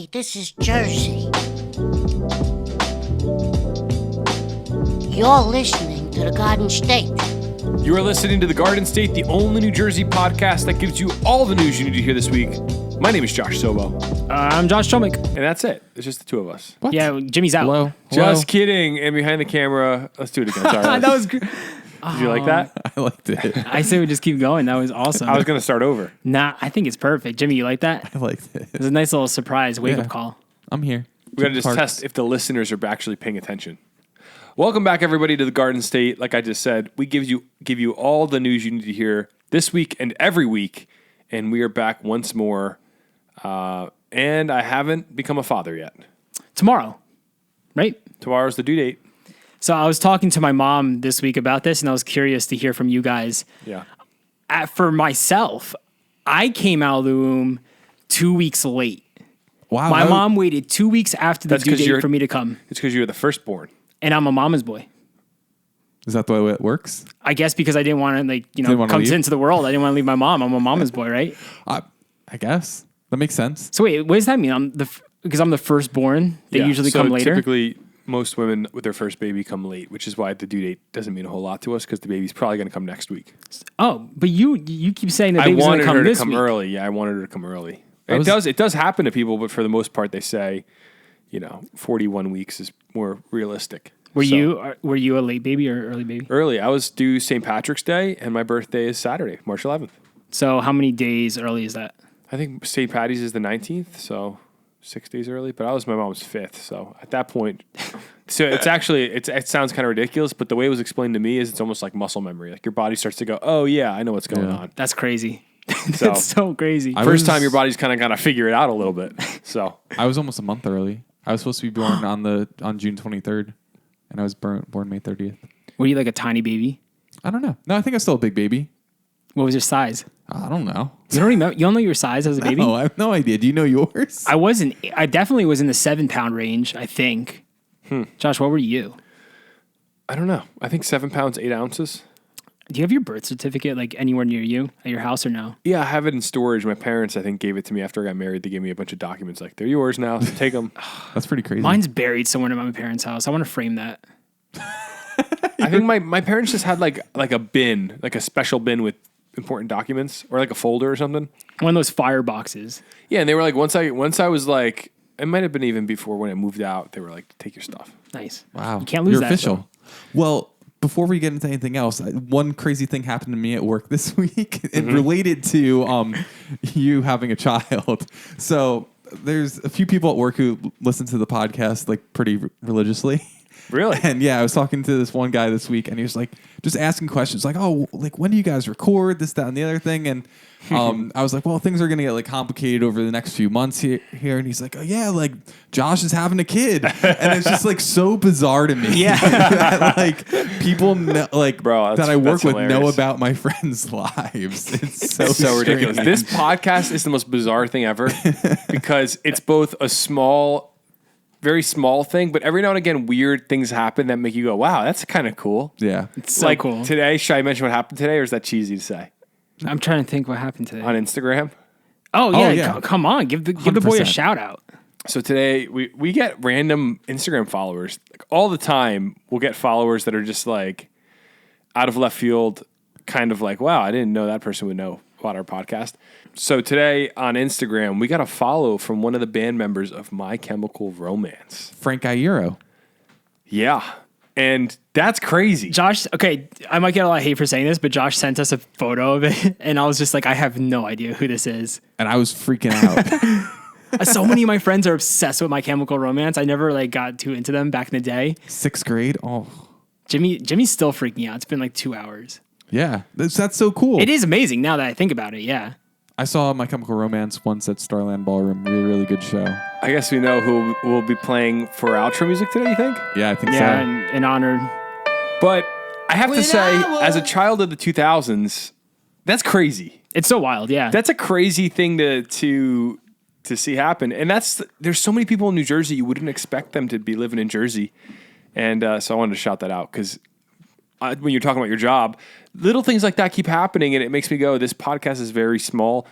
Hey, this is Jersey. You're listening to the Garden State. You are listening to The Garden State, the only New Jersey podcast that gives you all the news you need to hear this week. My name is Josh Sobo. I'm Josh Chomick. And that's it. It's just the two of us. What? Yeah, Jimmy's out. Hello. Just kidding. And behind the camera, let's do it again. Sorry. That was good. Did you like that? I liked it. I say we just keep going. That was awesome. I was going to start over. Nah, I think it's perfect. Jimmy, you like that? I liked it. It was a nice little surprise wake-up call. I'm here. We got to just test if the listeners are actually paying attention. Welcome back, everybody, to the Garden State. Like I just said, we give you all the news you need to hear this week and every week, and we are back once more. And I haven't become a father yet. Tomorrow, right? Tomorrow's the due date. So I was talking to my mom this week about this, and I was curious to hear from you guys. Yeah. For myself, I came out of the womb 2 weeks late. Wow. My mom waited 2 weeks after the due date for me to come. It's because you're the firstborn. And I'm a mama's boy. Is that the way it works? I guess because I didn't want to, come into the world. I didn't want to leave my mom. I'm a mama's boy, right? I guess. That makes sense. So wait, what does that mean? Because I'm the firstborn, they usually come later? Typically, most women with their first baby come late, which is why the due date doesn't mean a whole lot to us because the baby's probably going to come next week. Oh, but you keep saying the baby's going to come this week. I wanted her to come early. Yeah, I wanted her to come early. It does happen to people, but for the most part, they say, 41 weeks is more realistic. Were you a late baby or early baby? Early. I was due St. Patrick's Day, and my birthday is Saturday, March 11th. So how many days early is that? I think St. Patty's is the 19th, so 6 days early. But I was my mom's 5th, so at that point, so it's actually it sounds kind of ridiculous, but the way it was explained to me is it's almost like muscle memory. Like your body starts to go, oh yeah, I know what's going on. That's crazy. That's so crazy. First time your body's kind of got to figure it out a little bit. So I was almost a month early. I was supposed to be born on June 23rd, and I was born May 30th. Were you like a tiny baby? I don't know. No, I think I'm still a big baby. What was your size? I don't know. You don't remember? You don't know your size as a baby? No, I have no idea. Do you know yours? I definitely was in the 7-pound range, I think. Josh, what were you? I don't know. I think 7 pounds, 8 ounces. Do you have your birth certificate like anywhere near you at your house or no? Yeah, I have it in storage. My parents, I think, gave it to me after I got married. They gave me a bunch of documents like, they're yours now. So take them. That's pretty crazy. Mine's buried somewhere in my parents' house. I want to frame that. I think my parents just had like a bin, like a special bin with important documents or like a folder or something. One of those fire boxes. Yeah, and they were like, once I was like, it might have been even before when I moved out, they were like, take your stuff. Nice. Wow. You can't lose You're that. official. Though. Well, before we get into anything else, one crazy thing happened to me at work this week. It related to you having a child. So there's a few people at work who listen to the podcast like pretty religiously. Really? And yeah, I was talking to this one guy this week, and he was like, just asking questions like, oh, like when do you guys record this, that, and the other thing? And I was like, well, things are going to get like complicated over the next few months here. And he's like, oh yeah, like Josh is having a kid. And it's just like so bizarre to me. Yeah. that like people like Bro, that I work with hilarious. know about my friends' lives. It's so ridiculous. This podcast is the most bizarre thing ever because it's both a very small thing, but every now and again, weird things happen that make you go, wow, that's kind of cool. Yeah. It's so like cool. Today, should I mention what happened today or is that cheesy to say? I'm trying to think what happened today. On Instagram? Oh, yeah. yeah. Come on. Give the boy a shout out. So today, we get random Instagram followers. Like all the time, we'll get followers that are just like out of left field, kind of like, wow, I didn't know that person would know about our podcast. So today on Instagram, we got a follow from one of the band members of My Chemical Romance. Frank Iero. Yeah. And that's crazy. Josh, okay, I might get a lot of hate for saying this, but Josh sent us a photo of it, and I was just like, I have no idea who this is. And I was freaking out. So many of my friends are obsessed with My Chemical Romance. I never like got too into them back in the day. 6th grade. Oh, Jimmy's still freaking out. It's been like 2 hours. yeah. That's so cool. It is amazing now that I think about it. Yeah. I saw My Chemical Romance once at Starland Ballroom. Really, really good show. I guess we know who will be playing for outro music today, you think? Yeah, I think Yeah, so. and honored. But I have to say, as a child of the 2000s, that's crazy. It's so wild. Yeah. That's a crazy thing to see happen. And there's so many people in New Jersey, you wouldn't expect them to be living in Jersey. And so I wanted to shout that out because when you're talking about your job, little things like that keep happening, and it makes me go, this podcast is very small,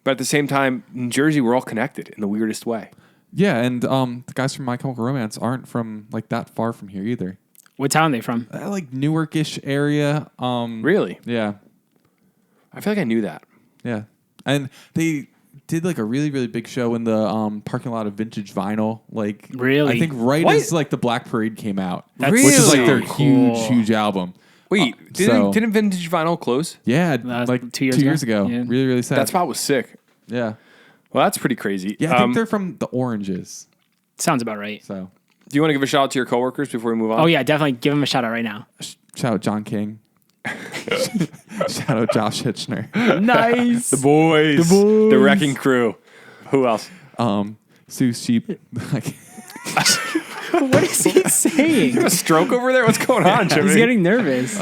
but at the same time, in Jersey, we're all connected in the weirdest way. Yeah, and the guys from My Chemical Romance aren't from like that far from here either. What town are they from? Like Newark-ish area. Really? Yeah. I feel like I knew that. Yeah. And they did like a really, really big show in the parking lot of Vintage Vinyl. Like, Really? I think right What? as like the Black Parade came out. That's Which is like their Cool. huge album. Wait, didn't Vintage Vinyl close? Yeah, Last- like 2 years 2 years ago? ago. Yeah. Really, really sad. That spot was sick. Yeah. Well, that's pretty crazy. Yeah, I think they're from the Oranges. Sounds about right. So Do you want to give a shout out to your coworkers before we move on? Oh yeah, definitely give him a shout out right now. shout out John King. Shout out Josh Hitchner. Nice. The boys. The boys. The Wrecking Crew. Who else? Sue Sheep. Like, What is he saying? A stroke over there? What's going on, Jimmy? He's getting nervous.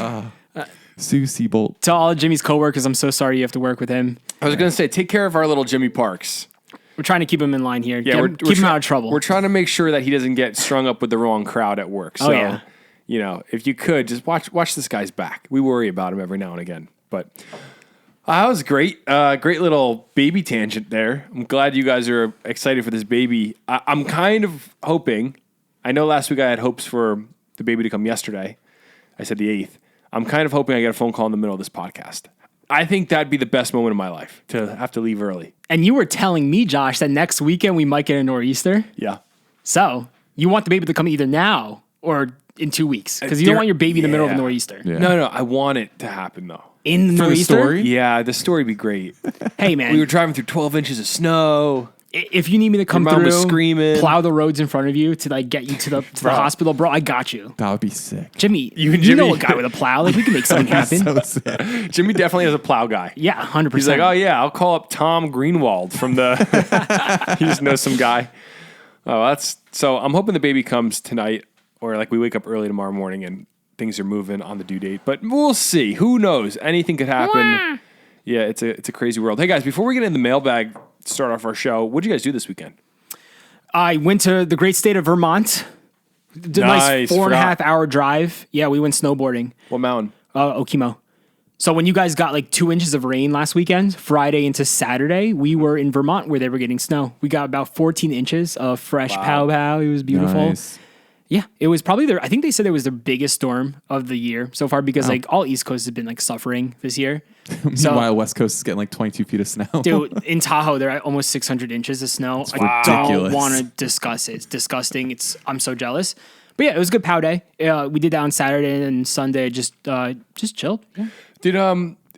Sue Seabolt. To all of Jimmy's coworkers, I'm so sorry you have to work with him. I was going to say, take care of our little Jimmy Parks. We're trying to keep him in line here. Yeah, Keep him out of trouble. We're trying to make sure that he doesn't get strung up with the wrong crowd at work. So, yeah. you know, if you could, just watch this guy's back. We worry about him every now and again. But that was great. Great little baby tangent there. I'm glad you guys are excited for this baby. I'm kind of hoping. I know last week I had hopes for the baby to come yesterday. I said the 8th. I'm kind of hoping I get a phone call in the middle of this podcast. I think that'd be the best moment of my life, to have to leave early. And you were telling me, Josh, that next weekend we might get a nor'easter. Yeah. So you want the baby to come either now or in 2 weeks because you don't want your baby in the middle of a nor'easter. Yeah. No, I want it to happen, though. In the For the nor'easter? story? Yeah, the story would be great. Hey, man. We were driving through 12 inches of snow. If you need me to come Your mom through, was screaming. plow the roads in front of you to like get you to the hospital, bro, I got you. That would be sick. Jimmy, You and you know Jimmy- a guy with a plow. Like we can make something happen. So sick. Jimmy definitely has a plow guy. Yeah, 100%. He's like, oh, yeah, I'll call up Tom Greenwald from the... He just knows some guy. Oh, that's... So I'm hoping the baby comes tonight, or like we wake up early tomorrow morning and things are moving on the due date. But we'll see. Who knows? Anything could happen. Yeah, it's a crazy world. Hey, guys, before we get in the mailbag, start off our show, what'd you guys do this weekend? I went to the great state of Vermont. Did a nice 4.5 hour drive. Yeah, we went snowboarding. What mountain? Okemo. So when you guys got like 2 inches of rain last weekend, Friday into Saturday, we were in Vermont where they were getting snow. We got about 14 inches of fresh pow pow. It was beautiful. Nice. Yeah, it was probably I think they said it was the biggest storm of the year so far because like all East Coast has been like suffering this year. Meanwhile, West Coast is getting like 22 feet of snow. Dude, in Tahoe, they're at almost 600 inches of snow. I ridiculous. don't want to discuss it. It's disgusting. I'm so jealous. But yeah, it was a good pow day. We did that on Saturday and Sunday. Just chilled. Yeah.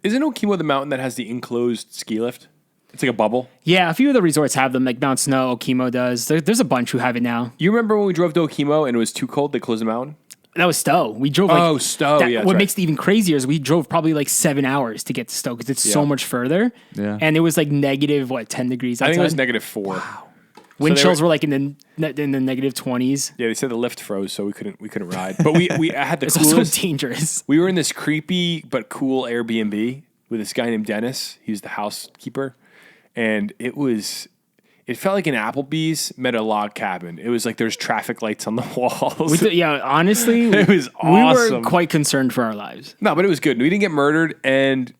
Isn't Okemo the mountain that has the enclosed ski lift? It's like a bubble. Yeah, a few of the resorts have them, like Mount Snow, Okemo does. There's a bunch who have it now. You remember when we drove to Okemo and it was too cold, they closed the mountain? That was Stowe. We drove like... Oh, Stowe, yeah, that's What right. makes it even crazier is we drove probably like 7 hours to get to Stowe because it's so Yeah. much further. Yeah. And it was like negative, 10 degrees outside? I think it was -4. Wow. Wind chills were like in the negative 20s. Yeah, they said the lift froze, so we couldn't ride. But we had the It's also coolest. dangerous. We were in this creepy but cool Airbnb with this guy named Dennis. He was the housekeeper, and it felt like an Applebee's met a log cabin. It was like there's traffic lights on the walls. Yeah, honestly, It was we were awesome. quite concerned for our lives. No, but it was good. We didn't get murdered, and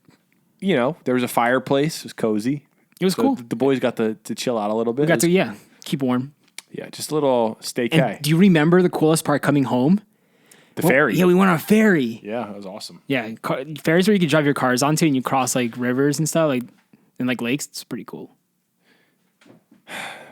there was a fireplace. It was cozy. It was So cool. The boys got to chill out a little bit. We got It to, was- keep warm. yeah, just a little stay And do you remember the coolest part coming home? The ferry. Yeah, we went on a ferry. Yeah, that was awesome. Yeah, ferries where you could drive your cars onto and you cross like rivers and stuff, like and like lakes. It's pretty cool.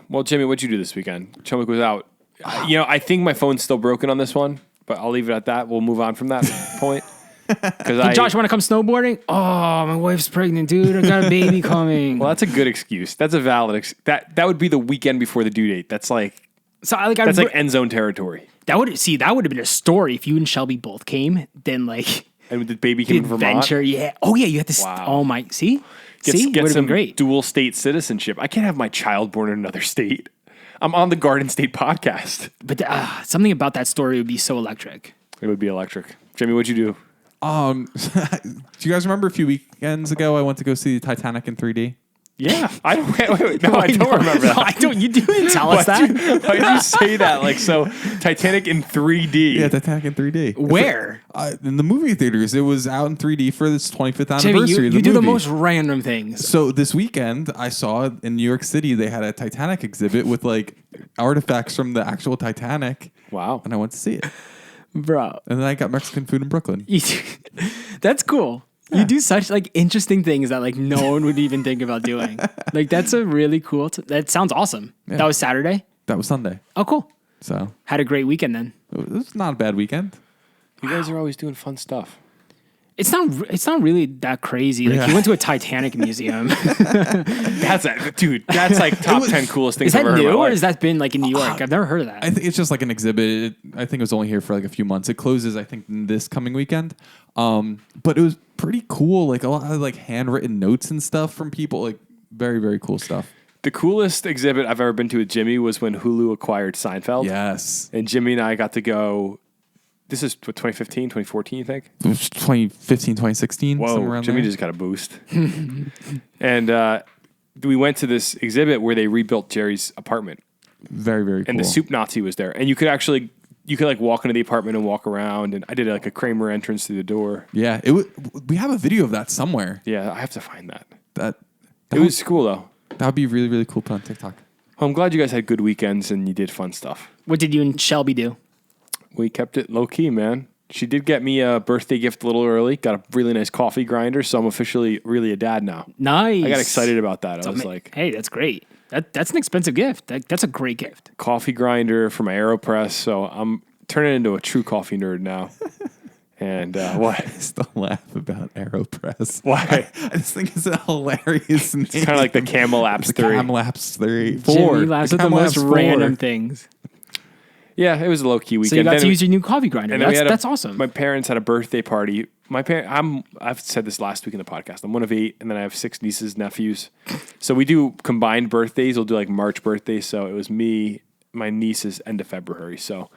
Well, Jimmy, what'd you do this weekend? Chumwick was out. I think my phone's still broken on this one, but I'll leave it at that. We'll move on from that point. Hey, Josh, want to come snowboarding? Oh, my wife's pregnant, dude. I got a baby coming. Well, that's a good excuse. That's a valid that would be the weekend before the due date. That's like end zone territory. That would have been a story if you and Shelby both came. Then like And the baby the came from Vermont. adventure, yeah. Oh yeah, you had to. Wow. Oh my, see, Get would have some been great. dual state citizenship. I can't have my child born in another state. I'm on the Garden State podcast. But something about that story would be so electric. It would be electric. Jimmy, what'd you do? Do you guys remember a few weekends ago I went to go see the Titanic in 3D? Yeah, I don't. Wait, no, I don't remember that. No, I don't. You didn't tell us that. Why'd you say that? Like, so Titanic in 3D. Yeah, Titanic in 3D. Where? In the movie theaters. It was out in 3D for this 25th Jimmy, anniversary of the you do the movie. most random things. So this weekend, I saw in New York City, they had a Titanic exhibit with like artifacts from the actual Titanic. Wow. And I went to see it. Bro. And then I got Mexican food in Brooklyn. That's cool. Yeah. You do such like interesting things that like no one would even think about doing. Like that's a really cool. That sounds awesome. Yeah. That was Saturday. That was Sunday. Oh, cool. So Had a great weekend then. it was not a bad weekend. You guys are always doing fun stuff. It's not really that crazy. Like you went to a Titanic museum. That's dude. That's like top 10 coolest things Is I've that ever heard in new my or life. has that been like in New York? I've never heard of that. I think it's just like an exhibit. I think it was only here for like a few months. It closes, I think, this coming weekend. But it was pretty cool. Like a lot of like handwritten notes and stuff from people. Like very, very cool stuff. The coolest exhibit I've ever been to with Jimmy was when Hulu acquired Seinfeld. Yes. And Jimmy and I got to go. This is what, 2015, 2014, you think? It was 2015, 2016. Somewhere Whoa, around Jimmy there. just got a boost. And we went to this exhibit where they rebuilt Jerry's apartment. Very, very cool. And the soup Nazi was there. And you could like walk into the apartment and walk around. And I did like a Kramer entrance through the door. Yeah. We have a video of that somewhere. Yeah, I have to find that. That It was cool though. That would be really, really cool to put on TikTok. Well, I'm glad you guys had good weekends and you did fun stuff. What did you and Shelby do? We kept it low key, man. She did get me a birthday gift a little early. Got a really nice coffee grinder, so I'm officially really a dad now. Nice. I got excited about that. I was like, hey, that's great. That's an expensive gift. That's a great gift. coffee grinder for my AeroPress. So I'm turning into a true coffee nerd now. And what? I still laugh about AeroPress. Why? I just think it's a hilarious name. It's kind of like the Camel Apps the 3. Camlapse 3. Jimmy laughs at the most random things. Yeah, it was a low key weekend. So you got Then to we- use your new coffee grinder. and then we had That's awesome. My parents had a birthday party. I've said this last week in the podcast. I'm one of 8, and then I have 6 nieces, nephews. So we do combined birthdays. We'll do like March birthdays. So it was me, my nieces, end of February. So,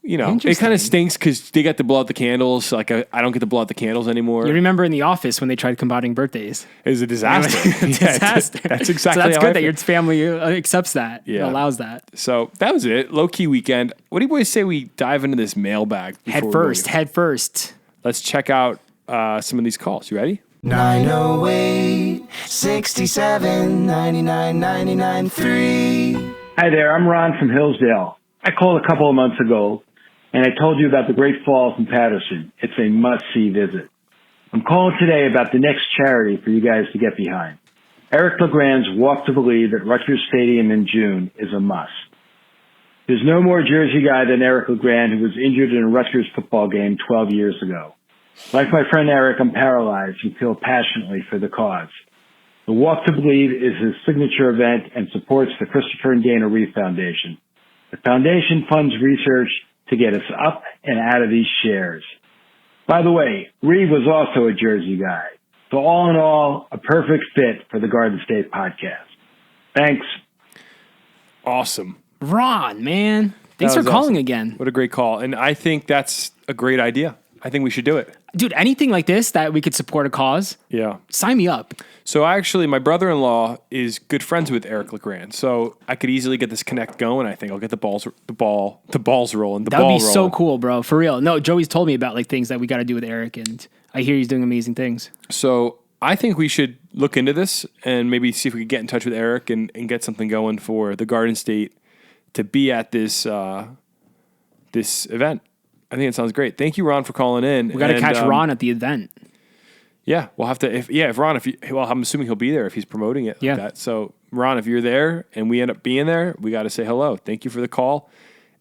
it kind Interesting. of stinks because they get to blow out the candles. Like I don't get to blow out the candles anymore. You remember in The Office when they tried combining birthdays? It was a disaster. Disaster. That's exactly So that's how I good that feel. your family accepts that. Yeah. Allows that. So that was it. Low key weekend. What do you boys say we dive into this mailbag? before Head we first. go? Head first. Let's check out some of these calls. You ready? 908 67 99 99 3. Hi there, I'm Ron from Hillsdale. I called a couple of months ago, and I told you about the Great Falls in Patterson. It's a must-see visit. I'm calling today about the next charity for you guys to get behind. Eric LeGrand's Walk to Believe at Rutgers Stadium in June is a must. There's no more Jersey guy than Eric LeGrand, who was injured in a Rutgers football game 12 years ago. Like my friend Eric, I'm paralyzed and feel passionately for the cause. The Walk to Believe is his signature event and supports the Christopher and Dana Reeve Foundation. The foundation funds research to get us up and out of these shares. By the way, Reeve was also a Jersey guy. So all in all, a perfect fit for the Garden State podcast. Thanks. Awesome. Ron, man. Thanks That for was calling awesome. again. What a great call. And I think that's a great idea. I think we should do it. Dude, anything like this that we could support a cause, Yeah. sign me up. So my brother-in-law is good friends with Eric LeGrand. So I could easily get this connect going. I think I'll get the balls rolling. That would be so cool, bro. For real. No, Joey's told me about like things that we got to do with Eric, and I hear he's doing amazing things. So I think we should look into this and maybe see if we could get in touch with Eric and get something going for the Garden State to be at this this event. I think it sounds great. Thank you, Ron, for calling in. We got to catch Ron at the event. Yeah, we'll have to. If Ron, I'm assuming he'll be there if he's promoting it. Yeah. Like that. So Ron, if you're there and we end up being there, we got to say hello. Thank you for the call.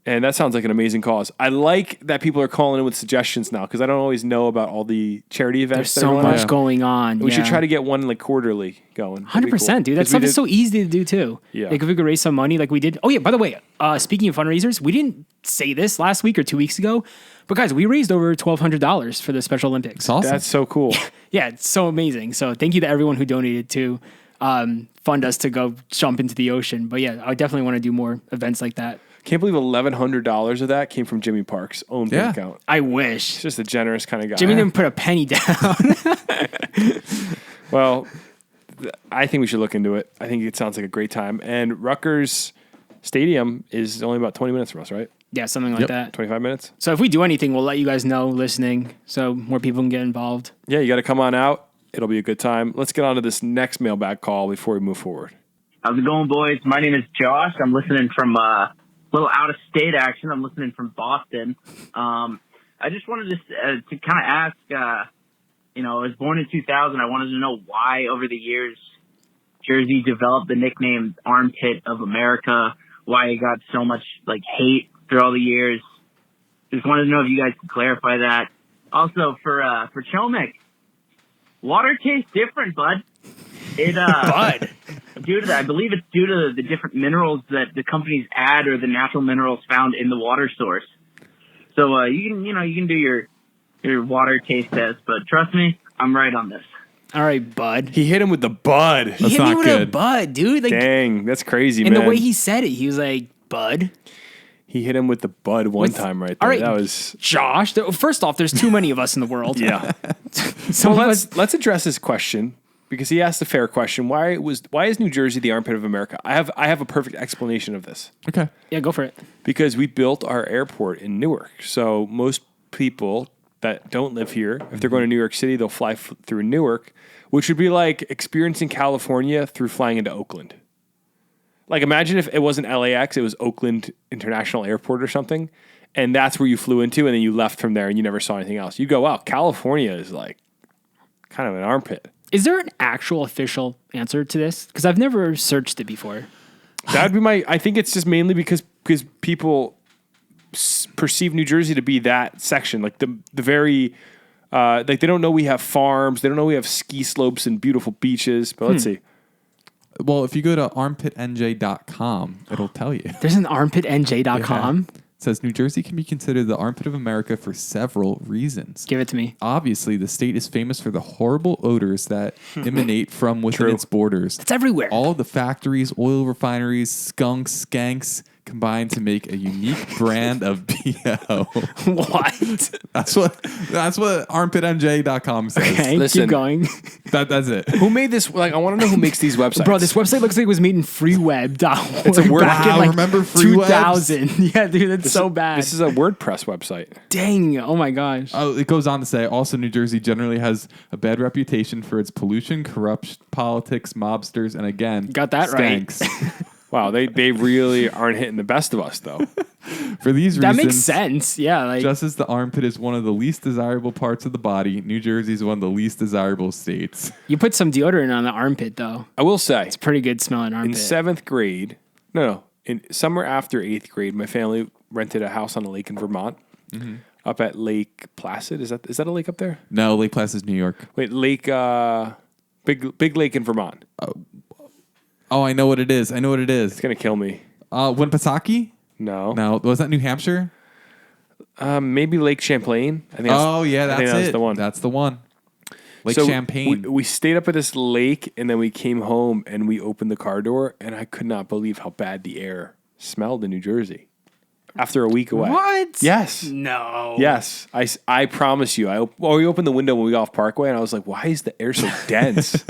And that sounds like an amazing cause. I like that people are calling in with suggestions now because I don't always know about all the charity events. There's so much going on. We should yeah. try to get one like quarterly going. That'd be 100%, cool. dude. That 'Cause stuff we is so easy to do too. Yeah. Like if we could raise some money like we did. Oh yeah, by the way, speaking of fundraisers, we didn't say this last week or 2 weeks ago, but guys, we raised over $1,200 for the Special Olympics. It's awesome. That's so cool. Yeah, it's so amazing. So thank you to everyone who donated to fund us to go jump into the ocean. But yeah, I definitely want to do more events like that. Can't believe $1,100 of that came from Jimmy Park's own bank account. I wish. Just a generous kind of guy. Jimmy didn't put a penny down. Well, I think we should look into it. I think it sounds like a great time. And Rutgers Stadium is only about 20 minutes from us, right? Yeah, something like that. 25 minutes? So if we do anything, we'll let you guys know listening so more people can get involved. Yeah, you got to come on out. It'll be a good time. Let's get on to this next mailbag call before we move forward. How's it going, boys? My name is Josh. I'm listening from a little out-of-state action. I'm listening from Boston. I just wanted to kind of ask, I was born in 2000. I wanted to know why, over the years, Jersey developed the nickname Armpit of America, why it got so much, hate through all the years. Just wanted to know if you guys could clarify that. Also, for Chomic, water tastes different, bud. Bud. Due to that, I believe it's due to the different minerals that the companies add or the natural minerals found in the water source. So you can do your water taste test, but trust me, I'm right on this. All right, bud. He hit him with the bud. He hit me with a bud, dude. Dang, that's crazy, and man. the way he said it, he was like, bud. He hit him with the bud one time right there. All right, that was Josh. First off, there's too many of us in the world. Yeah. So let's address this question because he asked a fair question. Why is New Jersey the armpit of America? I have a perfect explanation of this. Okay. Yeah, go for it. Because we built our airport in Newark. So most people that don't live here, if they're going to New York City, they'll fly through Newark, which would be like experiencing California through flying into Oakland. Like imagine if it wasn't LAX, it was Oakland International Airport or something, and that's where you flew into, and then you left from there and you never saw anything else. You go, wow, California is like kind of an armpit. Is there an actual official answer to this? Because I've never searched it before. That would be I think it's just mainly because people perceive New Jersey to be that section, like the very, they don't know we have farms, they don't know we have ski slopes and beautiful beaches. But let's see. Well, if you go to armpitnj.com, it'll tell you. There's an armpitnj.com. Yeah. It says New Jersey can be considered the armpit of America for several reasons. Give it to me. Obviously, the state is famous for the horrible odors that emanate from within its borders. It's everywhere. All of the factories, oil refineries, skunks, skanks combine to make a unique brand of BO. What? That's what armpitnj.com says. Okay, Listen. keep going. That's it. Who made this? Like, I want to know who makes these websites. Bro, this website looks like it was made in freeweb.org. It's a word- back Wow, in remember freewebs? 2000. Yeah, dude, that's so bad. This is a WordPress website. Dang. Oh my gosh. Oh, it goes on to say, also New Jersey generally has a bad reputation for its pollution, corruption, politics, mobsters, and again, Got that right. skanks. Wow, they really aren't hitting the best of us though. For these That reasons, makes sense. Yeah, like just as the armpit is one of the least desirable parts of the body, New Jersey is one of the least desirable states. you put some deodorant on the armpit though. I will say, Pretty good smelling in armpit. seventh grade, in summer after 8th grade, my family rented a house on a lake in Vermont, up at Lake Placid. Is that a lake up there? No, Lake Placid is New York. Wait, big lake in Vermont. Oh, I know what it is. It's gonna kill me. Winnipesaukee? No, No, was that New Hampshire? maybe Lake Champlain. I think. That's the one. That's the one. Lake So Champagne. We stayed up at this lake, and then we came home and we opened the car door, and I could not believe how bad the air smelled in New Jersey after a week away. What? Yes. No. Yes. I promise you. We opened the window when we got off Parkway, and I was like, why is the air so dense?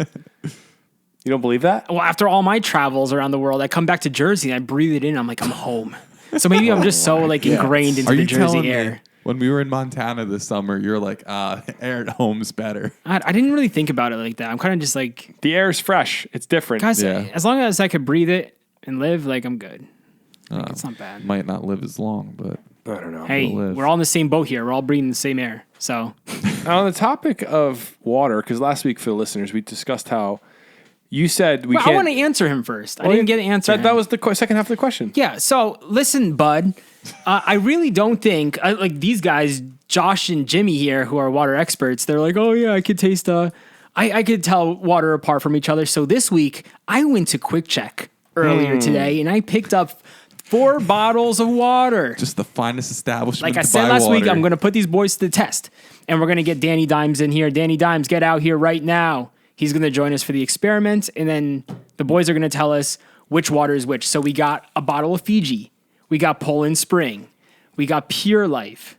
You don't believe that? Well, after all my travels around the world, I come back to Jersey and I breathe it in. I'm like, I'm home. So maybe I'm just so ingrained into Are the you telling Jersey me air. when we were in Montana this summer, you're like, air at home's better? I didn't really think about it like that. I'm kind of just like, The air is fresh. It's different. guys, Yeah. as long as I could breathe it and live, I'm good. It's not bad. Might not live as long, but I don't know. Hey, live. we're all in the same boat here. We're all breathing the same air. So On the topic of water, because last week for the listeners, we discussed how you said we I can't. want to answer him first. I didn't get an answer. That was the second half of the question. Yeah. So listen, bud. I really don't think like these guys, Josh and Jimmy here, who are water experts. They're like, oh yeah, I could taste. I could tell water apart from each other. So this week I went to Quick Check earlier today, and I picked up 4 bottles of water. just the finest establishment. Like I to said buy last week, water. I'm going to put these boys to the test, and we're going to get Danny Dimes in here. Danny Dimes, get out here right now. He's going to join us for the experiment, and then the boys are going to tell us which water is which. So we got a bottle of Fiji. We got Poland Spring. We got Pure Life.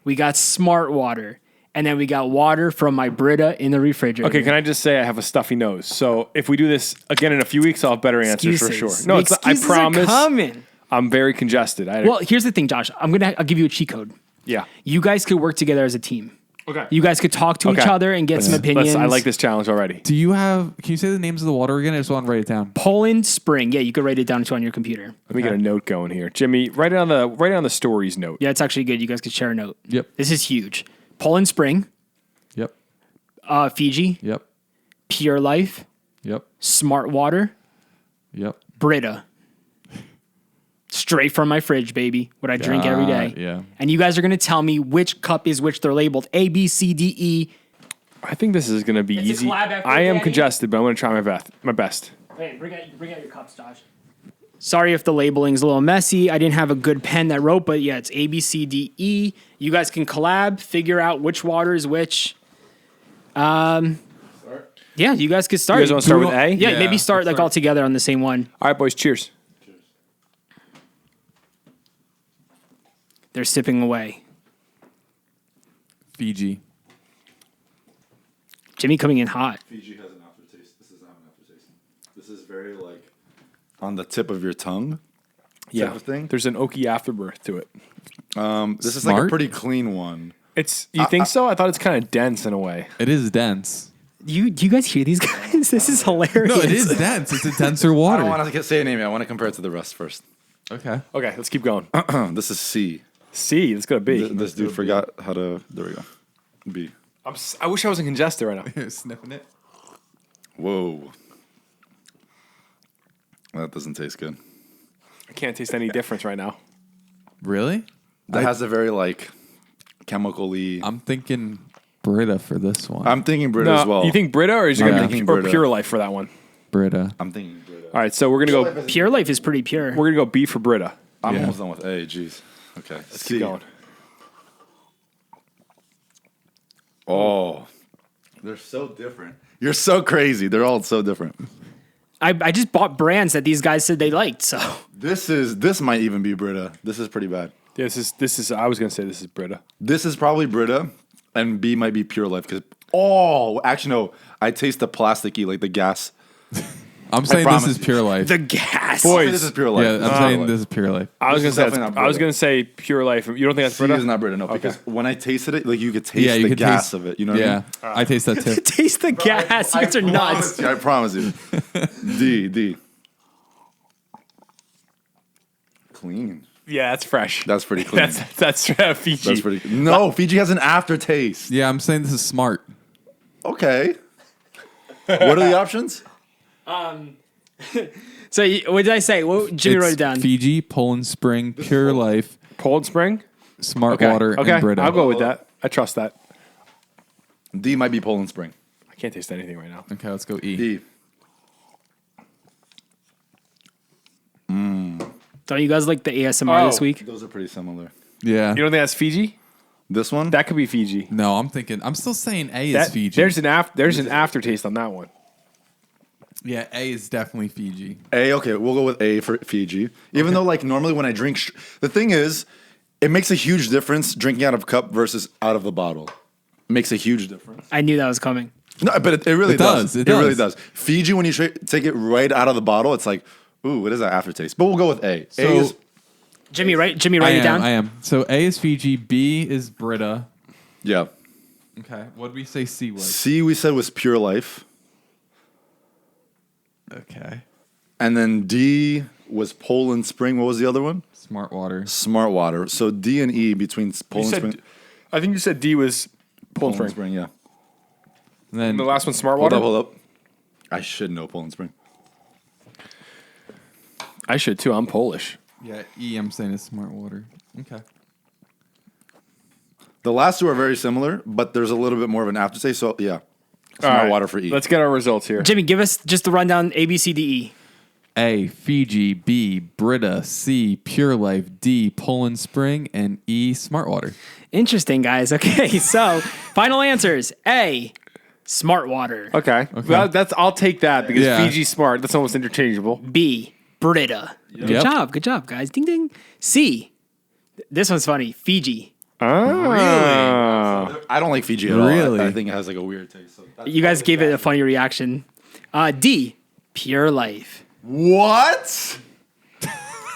We got Smart Water. And then we got water from my Brita in the refrigerator. Okay, can I just say I have a stuffy nose? So if we do this again in a few weeks, I'll have better answers for sure. Excuses. No, The I excuses are promise. coming. I'm very congested. Well, here's the thing, Josh. I'll give you a cheat code. yeah. You guys could work together as a team. Okay. You guys could talk to each Okay. other and get some opinions. I like this challenge already. Do you have? Can you say the names of the water again? I just want to write it down. Poland Spring. Yeah, you could write it down too on your computer. Let me get a note going here. Jimmy, write it on the stories note. Yeah, it's actually good. You guys could share a note. Yep. This is huge. Poland Spring, Yep. Fiji, Yep. Pure Life, Yep. Smart Water, Yep. Brita. Straight from my fridge, baby. What I drink every day. Yeah. And you guys are going to tell me which cup is which. They're labeled A, B, C, D, E. I think this is going to be It's a easy. collab effort, I am Danny. congested, but I'm going to try my best. Hey, bring out your cups, Josh. Sorry if the labeling's a little messy. I didn't have a good pen that wrote, but yeah, it's A, B, C, D, E. You guys can collab, figure out which water is which. Yeah, you guys could start. You guys want to start with A? Yeah, maybe start like all together on the same one. All right, boys. Cheers. They're sipping away. Fiji. Jimmy coming in hot. Fiji has an aftertaste. This is not an aftertaste. This is very like on the tip of your tongue. Type of thing. There's an oaky afterbirth to it. This is like a Smart. pretty clean one. It's you think so? I thought it's kind of dense in a way. It is dense. Do you guys hear these guys? This is hilarious. No, it is dense. It's a denser I water. don't want to say a name. I want to compare it to the rest first. Okay. Okay, let's keep going. This is C. C. Let's go to B. This dude forgot how to. There we go. B. I wish I wasn't congested right now. You're sniffing it. Whoa. That doesn't taste good. I can't taste any difference right now. Really? That has a very like chemically. I'm thinking Brita for this one. I'm thinking Brita as well. You think Brita or is it I'm going to thinking be or Brita. Pure Life for that one? Brita. I'm thinking Brita. All right, so we're going to go. Pure Life is pretty pure. We're going to go B for Brita. I'm Yeah. almost done with A. Jeez. Okay. Let's keep going. Oh, they're so different. You're so crazy. They're all so different. I just bought brands that these guys said they liked, so. This might even be Brita. This is pretty bad. This is. I was going to say this is Brita. This is probably Brita, and B might be Pure Life because actually no, I taste the plasticky like the gas. I'm saying this promise is you. Pure Life. The gas. Boys. This is Pure Life. Yeah, I'm saying this is Pure Life. I was This going is to say. definitely not I was Brita. going to say Pure Life. You don't think that's C Brita? is not Brita, no, because when I tasted it, like you could taste Yeah, you the could gas taste of it. You know what Yeah, I mean? I taste that too. Taste the gas. You guys are nuts. I promise you. D. Clean. Yeah, that's fresh. That's pretty clean. That's Fiji. That's pretty. No, Fiji has an aftertaste. Yeah, I'm saying this is smart. Okay. What are the options? So what did I say? Well, Jimmy It's wrote it down. Fiji, Poland Spring, Pure Life, Poland Spring. Smart Water, Okay, and Brita. I'll go with that. I trust that. D might be Poland Spring. I can't taste anything right now. Okay, let's go E. D. Don't you guys like the ASMR this week? Those are pretty similar. Yeah. You don't think that's Fiji? This one? That could be Fiji. No, I'm still saying A That- is Fiji. There's an aftertaste on that one. Yeah, A is definitely Fiji. A, okay, we'll go with A for Fiji. Even though, like, normally when I drink, the thing is, it makes a huge difference drinking out of cup versus out of the bottle. It makes a huge difference. I knew that was coming. No, but it really It does. does, it really does. does. Fiji, when you take it right out of the bottle, it's like, ooh, what is that aftertaste? But we'll go with A. So- A is, Jimmy, write I it down. am. So A is Fiji, B is Brita. yeah. Okay. What did we say C was? C, we said was Pure Life. Okay. And then D was Poland Spring. What was the other one? Smart Water. Smart Water. So D and E between Poland Spring. I think you said D was Poland Poland Spring. Spring, yeah. And then The last one, Smart Hold Water. up, hold up. I should know Poland Spring. I should too. I'm Polish. yeah, E I'm saying is Smart Water. Okay. The last two are very similar, but there's a little bit more of an aftertaste. So yeah, All Smart right, Water for E. Let's get our results here. Jimmy, give us just the rundown A, B, C, D, E. A, Fiji, B, Brita, C, Pure Life, D, Poland Spring, and E, Smart Water. Interesting, guys. Okay, so final answers. A, Smart Water. Okay. Well, I'll take that because Yeah. Fiji Smart. That's almost interchangeable. B, Brita. Good Yep. job, guys. Ding, ding. C, this one's funny. Fiji. Oh. I don't like Fiji at all. Really? I think it has like a weird taste. So that's You guys gave it a funny reaction. D, Pure Life. what?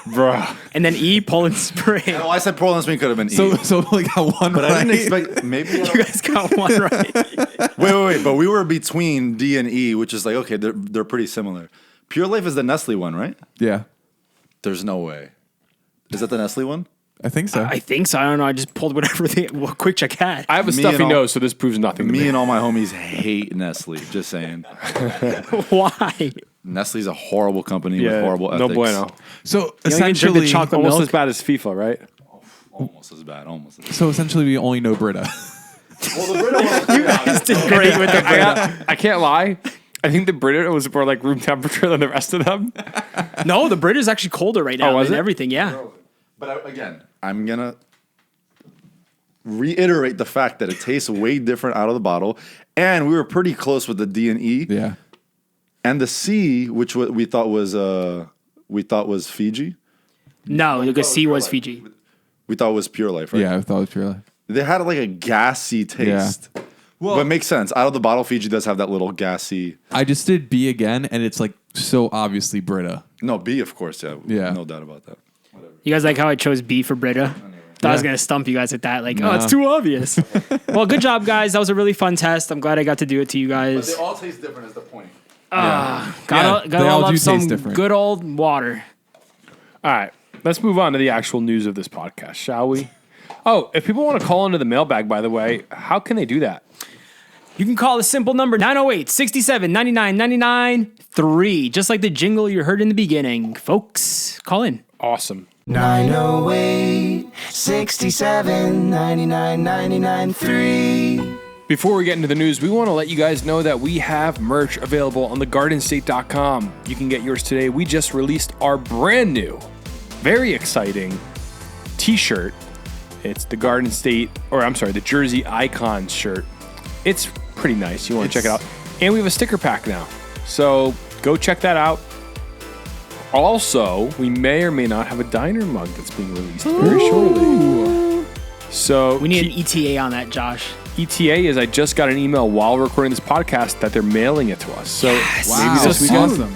Bruh. And then E, Poland Spring. Oh, I said Poland Spring could have been E. So we got one but right. I didn't expect maybe. You guys got one right. Wait. But we were between D and E, which is like okay, they're pretty similar. Pure Life is the Nestle one, right? Yeah, There's no way. Is that the Nestle one? I think so. I think so. I don't know. I just pulled whatever Quick Check had. I have a Me stuffy and all- nose, so this proves nothing to Me me. and all my homies hate Nestle. Just saying. Why? Nestle's a horrible company with Yeah, horrible no ethics. bueno. So You don't even drink essentially, the chocolate Almost milk. as bad as FIFA, right? Almost as bad. Almost as bad. so essentially, we only know Brita. Well, the Brita one. You did great with the I can't lie. I think the Brita was more like room temperature than the rest of them. No, the Brit is actually colder right now was than it? everything. Yeah. But again, I'm gonna reiterate the fact that it tastes way different out of the bottle, and we were pretty close with the D and E, Yeah. and the C, which we thought was Fiji. No, because C was Fiji. We thought it was Pure Life, right? Yeah, I thought it was Pure Life. They had like a gassy taste. Well- but it makes sense. Out of the bottle, Fiji does have that little gassy. I just did B again, and it's like so obviously Brita. No, B, of course, yeah. Yeah. No doubt about that. You guys like how I chose B for Brita? Thought I was Yeah. going to stump you guys at that. Like, oh, No. it's too obvious. Well, good job, guys. That was a really fun test. I'm glad I got to do it to you guys. all taste different is the point. Yeah, Gotta they all love do some taste different. good old water. All right, let's move on to the actual news of this podcast, shall we? Oh, if people want to call into the mailbag, by the way, how can they do that? You can call a simple number 908 67 99 99 3, just like the jingle you heard in the beginning. Folks, call in. Awesome. 908 67 99 99 3. Before we get into the news, we want to let you guys know that we have merch available on thegardenstate.com. You can get yours today. We just released our brand new, very exciting t-shirt. It's the Garden State, the Jersey Icons shirt. It's pretty nice. You want to check it out. And we have a sticker pack now. So go check that out. Also, we may or may not have a diner mug that's being released very shortly. So We need an ETA on that, Josh. ETA is I just got an email while recording this podcast that they're mailing it to us. So Wow, maybe this so weekend. awesome.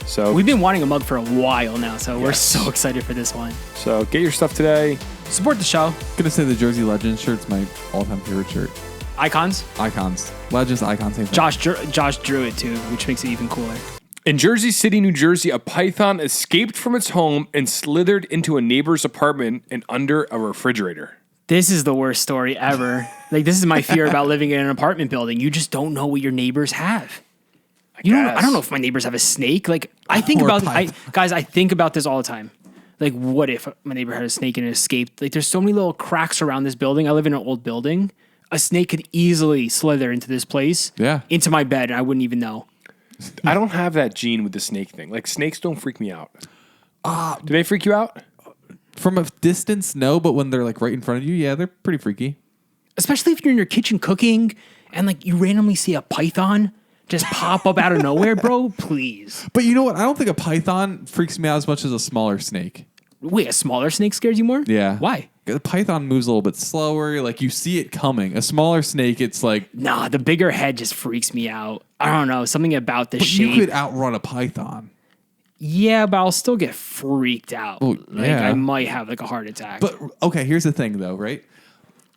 So We've been wanting a mug for a while now, so we're Yes. so excited for this one. so get your stuff today. Support the show. Gonna say the Jersey Legends shirt's my all-time favorite shirt. Icons. Icons, Legends, Icons. Same thing. Josh drew it too, which makes it even cooler. In Jersey City, New Jersey, a python escaped from its home and slithered into a neighbor's apartment and under a refrigerator. This is the worst story ever. Like, this is my fear about living in an apartment building. You just don't know what your neighbors have. I don't know if my neighbors have a snake. Like, I think Or a about I think about this all the time. Like, what if my neighbor had a snake and it escaped? Like, there's so many little cracks around this building. I live in an old building. A snake could easily slither into this place. Yeah. Into my bed, and I wouldn't even know. I don't have that gene with the snake thing. Like, snakes don't freak me out. Do they freak you out? From a distance, no, but when they're like right in front of you, yeah, they're pretty freaky. Especially if you're in your kitchen cooking and like you randomly see a python just pop up out of nowhere, bro. Please. But you know what? I don't think a python freaks me out as much as a smaller snake. Wait, a smaller snake scares you more? Yeah. Why? The python moves a little bit slower. Like you see it coming. A smaller snake, it's like Nah, the bigger head just freaks me out. I don't know. Something about the but shape. you could outrun a python. Yeah, but I'll still get freaked out. Oh, Like yeah. I might have like a heart attack. But okay, here's the thing though, right?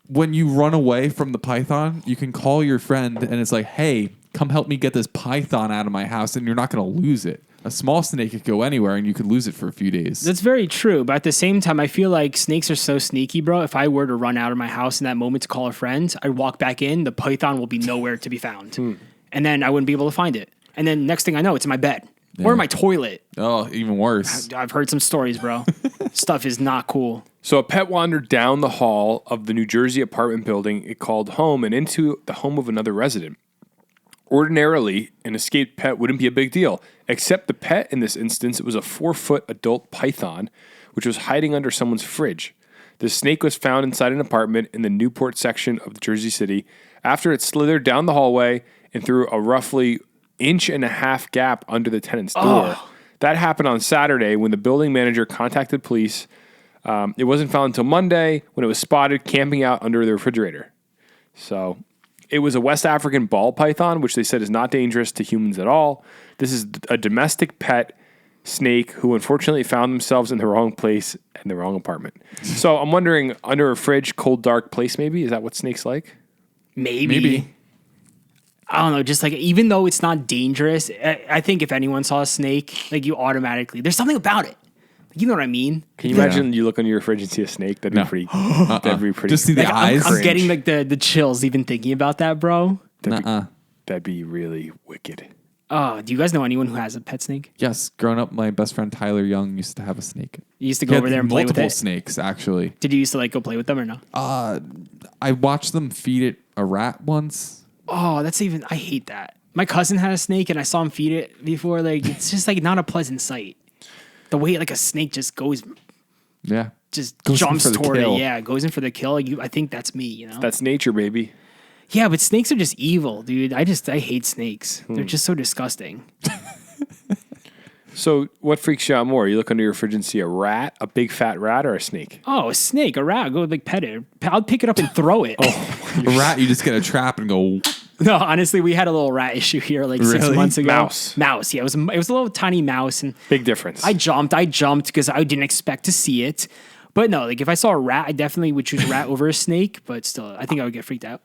When you run away from the python, you can call your friend and it's like, hey, come help me get this python out of my house, and you're not going to lose it. A small snake could go anywhere and you could lose it for a few days. that's very true. But at the same time, I feel like snakes are so sneaky, bro. If I were to run out of my house in that moment to call a friend, I'd walk back in, the python will be nowhere to be found. And then I wouldn't be able to find it. And then next thing I know, it's in my bed or in my toilet. Oh, even worse. I've heard some stories, bro. Stuff is not cool. So a pet wandered down the hall of the New Jersey apartment building it called home and into the home of another resident. Ordinarily, an escaped pet wouldn't be a big deal, except the pet in this instance, it was a 4-foot adult python, which was hiding under someone's fridge. The snake was found inside an apartment in the Newport section of Jersey City after it slithered down the hallway and through a roughly 1.5-inch gap under the tenant's door. That happened on Saturday when the building manager contacted police. It wasn't found until Monday when it was spotted camping out under the refrigerator. So it was a West African ball python, which they said is not dangerous to humans at all. This is a domestic pet snake who unfortunately found themselves in the wrong place and the wrong apartment. So I'm wondering, under a fridge, cold, dark place maybe? Is that what snake's like? Maybe. I don't know. Just like, even though it's not dangerous, I think if anyone saw a snake, like you automatically, there's something about it. You know what I mean? Can you imagine you look under your fridge and see a snake? That'd be pretty. That'd be pretty. Just see the Like, eyes. I'm getting like the chills even thinking about that, bro. That'd be really wicked. Oh, do you guys know anyone who has a pet snake? Yes, growing up, my best friend Tyler Young used to have a snake. You used to go over there and play with multiple it? snakes, actually. Did you used to like go play with them or no? I watched them feed it a rat once. Oh, that's even, I hate that. My cousin had a snake and I saw him feed it before. Like, it's just like not a pleasant sight. The way like a snake just goes, Yeah. just Goes in jumps for the toward it. kill. Yeah, goes in for the kill. Like, I think that's me, you know? That's nature, baby. Yeah, but snakes are just evil, dude. I hate snakes. They're just so disgusting. So what freaks you out more? You look under your fridge and see a rat, a big fat rat, or a snake? Oh, a snake, a rat, go like pet it. I'll pick it up and throw it. A rat, you just get a trap and go. No, honestly, we had a little rat issue here like 6 Really? months ago. Mouse. Yeah, it was a little tiny mouse, and Big difference. I jumped because I didn't expect to see it. But no, like if I saw a rat, I definitely would choose a rat over a snake. But still, I think I would get freaked out.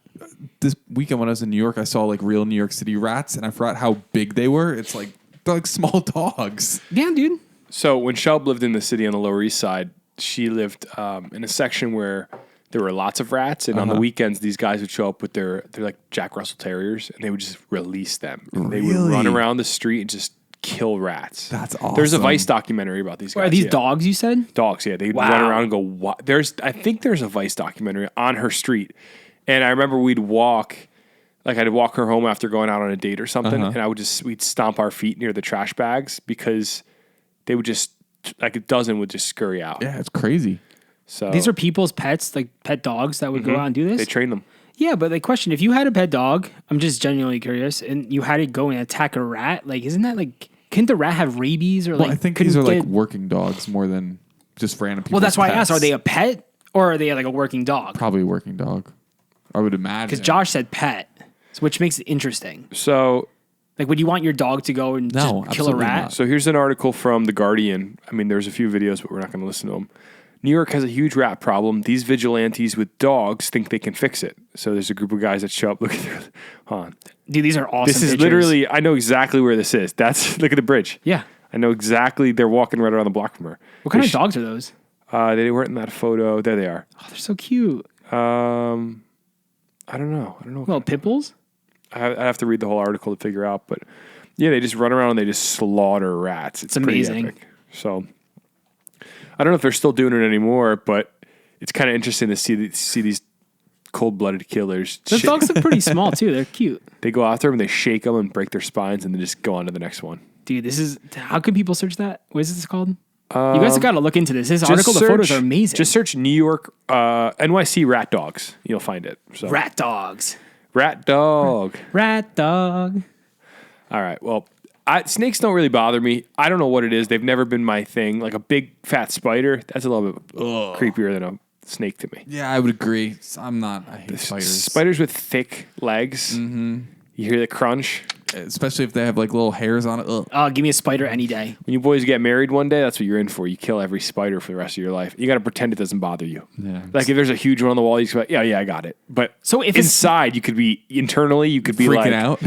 This weekend when I was in New York, I saw like real New York City rats, and I forgot how big they were. It's like they're like small dogs. Yeah, dude. So when Shelb lived in the city on the Lower East Side, she lived in a section where there were lots of rats, and on the weekends, these guys would show up with they're like Jack Russell Terriers, and they would just release them. And They would run around the street and just kill rats. That's awesome. There's a Vice documentary about these guys. Are these yeah. dogs? You said? Dogs, yeah. They'd Wow. run around and go, what? I think there's a Vice documentary on her street. And I remember I'd walk her home after going out on a date or something, and we'd stomp our feet near the trash bags because they would just, like a dozen would just scurry out. Yeah, it's crazy. So These are people's pets, like pet dogs that would go out and do this? they train them. Yeah, but the question, if you had a pet dog, I'm just genuinely curious, and you had to go and attack a rat, like, isn't that like, couldn't the rat have rabies or Well, like? I think these are couldn't like get- working dogs more than just random people. Well, that's why I asked, are they a pet or are they like a working dog? Probably a working dog. I would imagine. Because Josh said pet, which makes it interesting. So Like, would you want your dog to go and No, just kill a absolutely rat? not. So here's an article from The Guardian. I mean, there's a few videos, but we're not going to listen to them. New York has a huge rat problem. These vigilantes with dogs think they can fix it. So there's a group of guys that show up. Look at this. Hold on. Dude, these are awesome. This is pictures. literally, I know exactly where this is. Look at the bridge. Yeah. I know exactly. They're walking right around the block from her. What kind They of dogs are those? They weren't in that photo. There they are. Oh, they're so cute. I don't know. Little pit bulls? I have to read the whole article to figure out. But yeah, they just run around and they just slaughter rats. It's pretty amazing. epic. So I don't know if they're still doing it anymore, but it's kind of interesting to see these cold-blooded killers. Those dogs look pretty small, too. They're cute. They go after them, they shake them and break their spines, and then just go on to the next one. Dude, this is... How can people search that? What is this called? You guys have got to look into this. This article, the photos are amazing. Just search New York, NYC rat dogs. You'll find it. So rat dogs. Rat dog. Rat dog. All right. Well, snakes don't really bother me. I don't know what it is. They've never been my thing. Like a big fat spider, that's a little bit creepier than a snake to me. Yeah, I would agree. I hate spiders. Spiders with thick legs. Mm-hmm. You hear the crunch. Especially if they have like little hairs on it. Ugh. Oh, give me a spider any day. When you boys get married one day, that's what you're in for. You kill every spider for the rest of your life. You got to pretend it doesn't bother you. Yeah. Like if there's a huge one on the wall, you can be like, yeah, I got it. But So if inside, you could be internally, you could be Freaking like, out.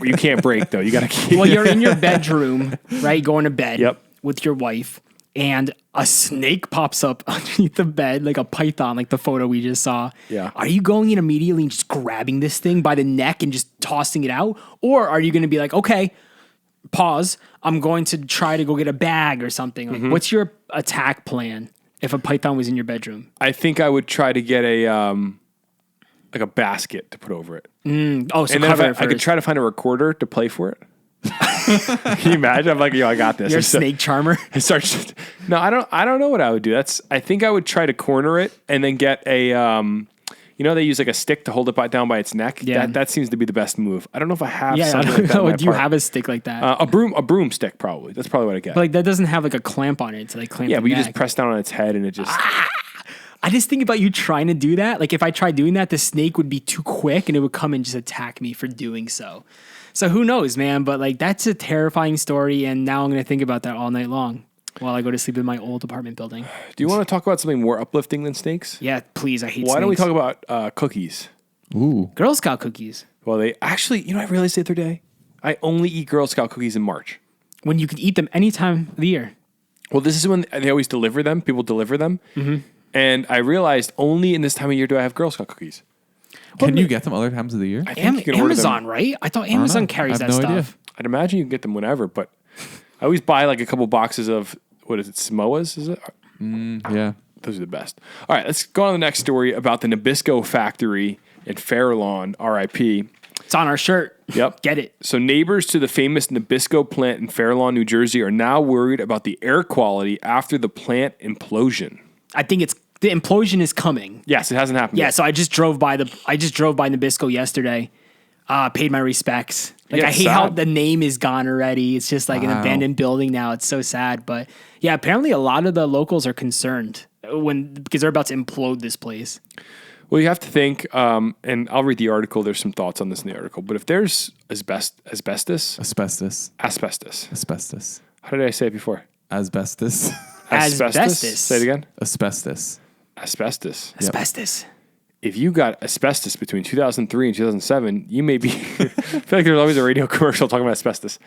You can't break though. You got to keep. Well, you're in your bedroom, right? Going to bed Yep. with your wife, and a snake pops up underneath the bed, like a python, like the photo we just saw. Yeah. Are you going in immediately and just grabbing this thing by the neck and just tossing it out? Or are you going to be like, okay, pause, I'm going to try to go get a bag or something? Like, what's your attack plan if a python was in your bedroom? I think I would try to get a basket to put over it. So And then cover it I could first. try to find a recorder to play for it. Can you imagine? I'm like, I got this. You're a I start- snake charmer. I start. No, I don't know what I would do. I think I would try to corner it and then get a. They use like a stick to hold it down by its neck. Yeah. That seems to be the best move. I don't know if I have Yeah, something like that. in my do you apartment. have a stick like that? a broomstick? Probably. That's probably what I get. But like that doesn't have like a clamp on it to like clamp yeah, the but you neck. just press down on its head and it just. I just think about you trying to do that. Like if I tried doing that, the snake would be too quick and it would come and just attack me for doing so. So who knows, man? But like, that's a terrifying story. And now I'm going to think about that all night long while I go to sleep in my old apartment building. Do you want to talk about something more uplifting than snakes? Yeah, please. I hate snakes. Why don't we talk about cookies? Ooh. Girl Scout cookies? Well, they actually, I realized the other day, I only eat Girl Scout cookies in March. When you can eat them any time of the year. Well, this is when they always deliver them. People deliver them. Mm-hmm. And I realized only in this time of year do I have Girl Scout cookies. Can you get them other times of the year? I think you can order them. Amazon, right? I thought Amazon carries I that have no stuff. idea. I'd imagine you can get them whenever, but I always buy like a couple boxes of, what is it, Samoas, is it? Yeah. Those are the best. All right, let's go on to the next story about the Nabisco factory in Fairlawn, RIP. It's on our shirt. Yep. Get it. So neighbors to the famous Nabisco plant in Fairlawn, New Jersey are now worried about the air quality after the plant implosion. I think the implosion is coming. Yes, it hasn't happened Yeah, yet. so I just drove by Nabisco yesterday. Paid my respects. Like, Yeah, I it's hate how sad. the name is gone already. It's just like an abandoned building now. It's so sad. But yeah, apparently a lot of the locals are concerned because they're about to implode this place. Well, you have to think, and I'll read the article. There's some thoughts on this in the article. But if there's asbestos. Asbestos. How did I say it before? Asbestos. Asbestos. Say it again. Asbestos. Asbestos. Asbestos. If you got asbestos between 2003 and 2007, you may be. I feel like there's always a radio commercial talking about asbestos.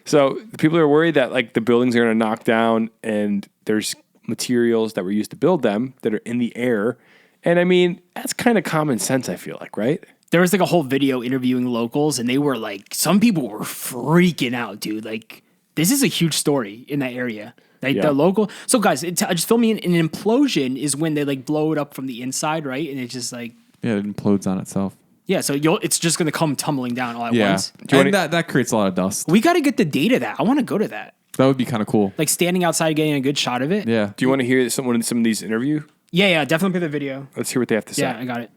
So the people are worried that like the buildings are going to knock down, and there's materials that were used to build them that are in the air. And I mean, that's kind of common sense, I feel like, right? There was like a whole video interviewing locals, and they were like, some people were freaking out, dude. Like, this is a huge story in that area. Like Yeah. the local. So guys, just fill me in. An implosion is when they like blow it up from the inside, right? And it's just like, Yeah, it implodes on itself. yeah. So it's just gonna come tumbling down all at Yeah. once. And that creates a lot of dust. We got to get the data of that. I want to go to that. That would be kind of cool. Like standing outside, getting a good shot of it. Yeah. Do you want to hear some of these interview? Yeah. Definitely play the video. Let's hear what they have to say. Yeah, I got it.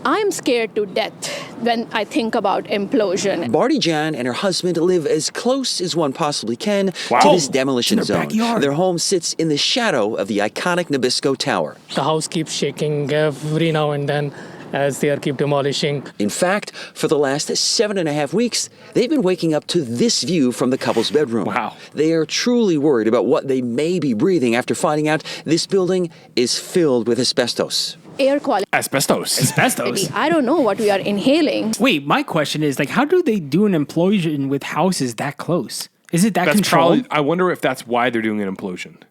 I'm scared to death when I think about implosion. Barty Jan and her husband live as close as one possibly can to this demolition It's in their zone. backyard. Their home sits in the shadow of the iconic Nabisco Tower. The house keeps shaking every now and then as they keep demolishing. In fact, for the last 7.5 weeks, they've been waking up to this view from the couple's bedroom. Wow. They are truly worried about what they may be breathing after finding out this building is filled with asbestos. Air quality. Asbestos. Asbestos. I don't know what we are inhaling. Wait, my question is like, how do they do an implosion with houses that close? Is it that That's controlled? probably. I wonder if that's why they're doing an implosion,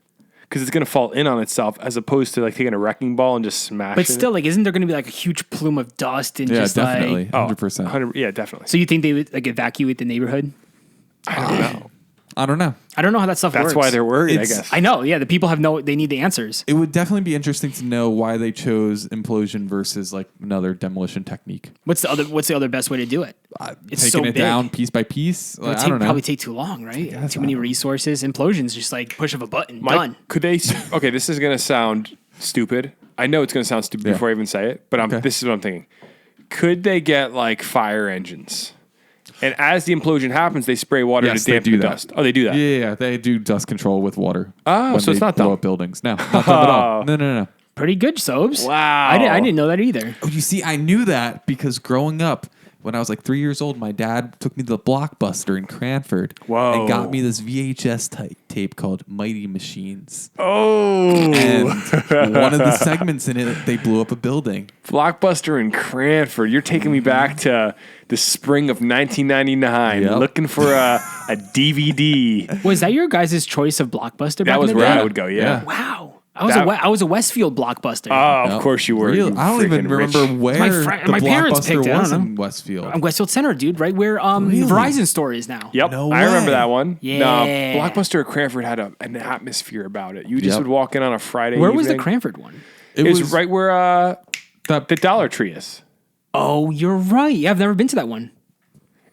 because it's going to fall in on itself as opposed to like taking a wrecking ball and just smashing. But still, like, isn't there going to be like a huge plume of dust and Yeah, just definitely. like? 100%. Yeah, definitely. So you think they would like evacuate the neighborhood? I don't know. I don't know. I don't know how that stuff works. That's why they're worried. It's- I guess. I know. Yeah, the people they need the answers. It would definitely be interesting to know why they chose implosion versus like another demolition technique. What's the other best way to do it? It's Taking so it big. down piece by piece. It Like, would I don't know. probably take too long, right? Too many resources. Implosions just like push of a button. Done. Could they? Okay, this is going to sound stupid. I know it's going to sound stupid before I even say it, but this is what I'm thinking. Could they get like fire engines? And as the implosion happens, they spray water Yes, to they dampen do the that. dust. Oh, they do that. Yeah, they do dust control with water. Oh, when so it's they not blow dumb. up buildings. No, not dumb at all. No. Pretty good, Sobes. Wow. I didn't know that either. Oh, you see, I knew that because growing up, when I was like 3 years old, my dad took me to the Blockbuster in Cranford and got me this VHS tape called Mighty Machines. Oh. And one of the segments in it, they blew up a building. Blockbuster in Cranford. You're taking me back to the spring of 1999, Yep. looking for a DVD. Was that your guys' choice of Blockbuster? That back was in the where day? I would go. Yeah. Wow. That- I was a Westfield Blockbuster. Oh, of course you were. Really? you I don't even freaking rich. remember where My the parents Blockbuster picked it. I was don't know. in Westfield. Westfield Center, dude, right where Verizon store is now. Yep, No I remember way. that one. Yeah. No, Blockbuster at Cranford had an atmosphere about it. You just Yep. would walk in on a Friday. Where was the evening. Cranford one? It was right where the Dollar Tree is. Oh, you're right. Yeah, I've never been to that one.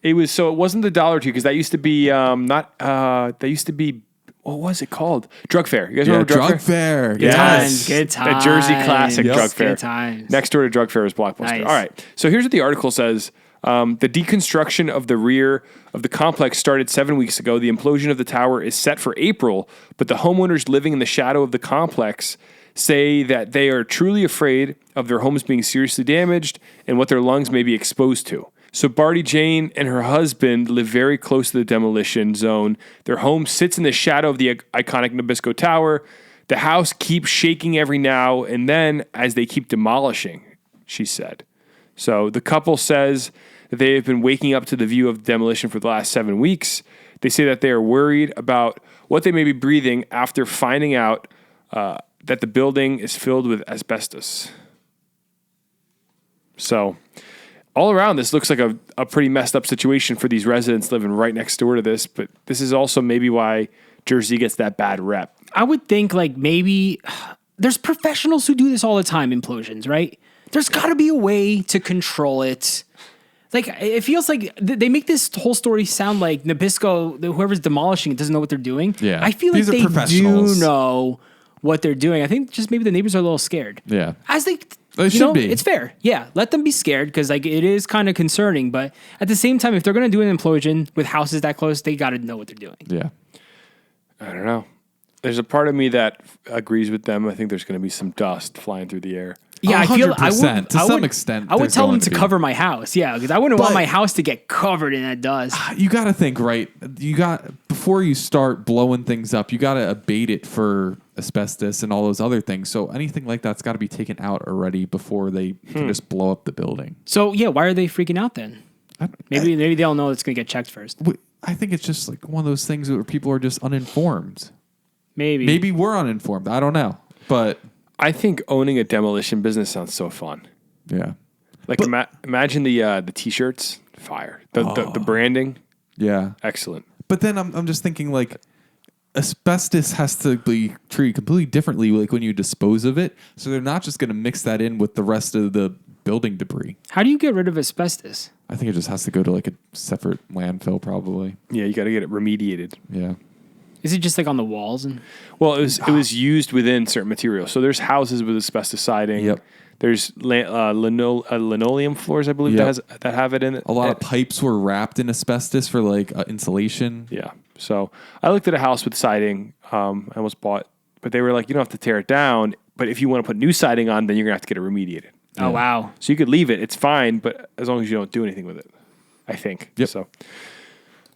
It wasn't the Dollar Tree because that used to be that used to be, what was it called? Drug Fair. You guys Yeah, remember Drug Fair. Good times. Good The Jersey classic times. Drug Fair. Good times. Next door to Drug Fair is Blockbuster. Nice. All right. So here's what the article says. The deconstruction of the rear of the complex started 7 weeks ago. The implosion of the tower is set for April, but the homeowners living in the shadow of the complex say that they are truly afraid of their homes being seriously damaged and what their lungs may be exposed to. So Barty Jane and her husband live very close to the demolition zone. Their home sits in the shadow of the iconic Nabisco Tower. The house keeps shaking every now and then as they keep demolishing, she said. So the couple says that they have been waking up to the view of demolition for the last 7 weeks. They say that they are worried about what they may be breathing after finding out that the building is filled with asbestos. So all around, this looks like a pretty messed up situation for these residents living right next door to this. But this is also maybe why Jersey gets that bad rep. I would think like maybe there's professionals who do this all the time, implosions, right? There's got to be a way to control it. Like, it feels like they make this whole story sound like Nabisco, whoever's demolishing it, doesn't know what they're doing. Yeah. I feel like These are they professionals. do know what they're doing. I think just maybe the neighbors are a little scared. Yeah. As they should be. It's fair. Yeah. Let them be scared because like it is kind of concerning. But at the same time, if they're going to do an implosion with houses that close, they got to know what they're doing. Yeah. I don't know. There's a part of me that agrees with them. I think there's going to be some dust flying through the air. Yeah, I feel I 100%. would To some extent, I would there's tell them going to to be. cover my house. Yeah, because I wouldn't want But- my house to get covered in that dust. You got to think, right? Before you start blowing things up, you got to abate it for asbestos and all those other things. So anything like that's got to be taken out already before they can just blow up the building. So yeah, why are they freaking out then? Maybe they don't know it's going to get checked first. I think it's just like one of those things where people are just uninformed. Maybe we're uninformed. I don't know, but I think owning a demolition business sounds so fun. yeah, Like imagine the t-shirts, fire. The branding, yeah, excellent. But then I'm just thinking like asbestos has to be treated completely differently, like when you dispose of it. So they're not just going to mix that in with the rest of the building debris. How do you get rid of asbestos? I think it just has to go to like a separate landfill, probably. Yeah, you got to get it remediated. Yeah. Is it just like on the walls? Well, it was used within certain materials. So there's houses with asbestos siding. Yep. There's linoleum floors, I believe, Yep. that have it in it. A lot of pipes were wrapped in asbestos for like insulation. Yeah. So I looked at a house with siding. I almost bought, but they were like, you don't have to tear it down. But if you want to put new siding on, then you're gonna have to get it remediated. Oh wow! So you could leave it; it's fine, but as long as you don't do anything with it, I think. Yep. So,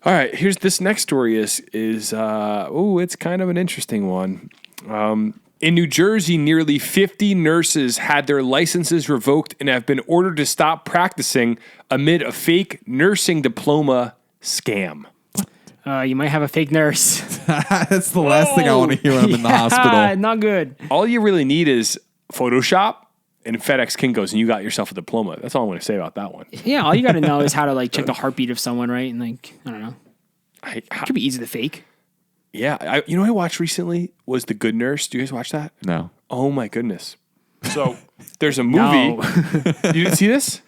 all right, here's this next story is it's kind of an interesting one. In New Jersey, nearly 50 nurses had their licenses revoked and have been ordered to stop practicing amid a fake nursing diploma scam. You might have a fake nurse. That's the last thing I want to hear when I'm in the hospital. Not good. All you really need is Photoshop and FedEx Kinkos, and you got yourself a diploma. That's all I'm going to say about that one. Yeah, all you got to know is how to like check the heartbeat of someone, right? And like, I don't know. It could be easy to fake. Yeah. You know what I watched recently was The Good Nurse. Do you guys watch that? No. Oh, my goodness. So there's a movie. No. You didn't see this?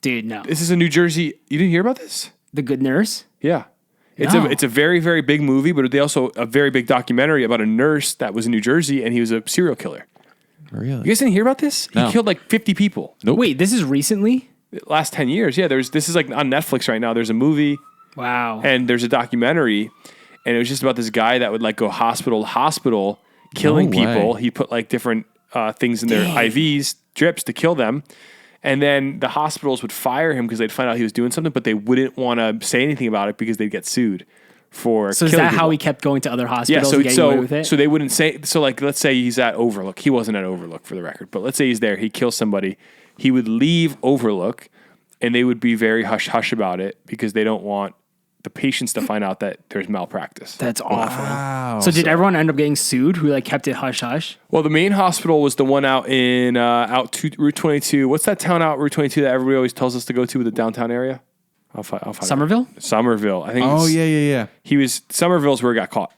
Dude, no. This is a New Jersey. You didn't hear about this? The Good Nurse? Yeah. No. It's a very, very big movie, but they also a very big documentary about a nurse that was in New Jersey, and he was a serial killer. Really? You guys didn't hear about this? No. He killed like 50 people. Nope. Wait, this is recently? Last 10 years. Yeah, this is like on Netflix right now. There's a movie. Wow. And there's a documentary, and it was just about this guy that would like go hospital to hospital killing No way. people. He put like different things in their IVs, drips to kill them. And then the hospitals would fire him because they'd find out he was doing something, but they wouldn't want to say anything about it because they'd get sued for So is killing that how people. he kept going to other hospitals Yeah, and getting away with it? so they wouldn't say. So like, let's say he's at Overlook. He wasn't at Overlook for the record, but let's say he's there. He kills somebody. He would leave Overlook, and they would be very hush hush about it because they don't want the patients to find out that there's malpractice. That's awful. Wow. So did everyone end up getting sued who like kept it hush hush? Well, the main hospital was the one out in Route 22. What's that town out Route 22 that everybody always tells us to go to with the downtown area? I'll find Somerville? it. Somerville. I think. Oh, yeah. Somerville's where he got caught.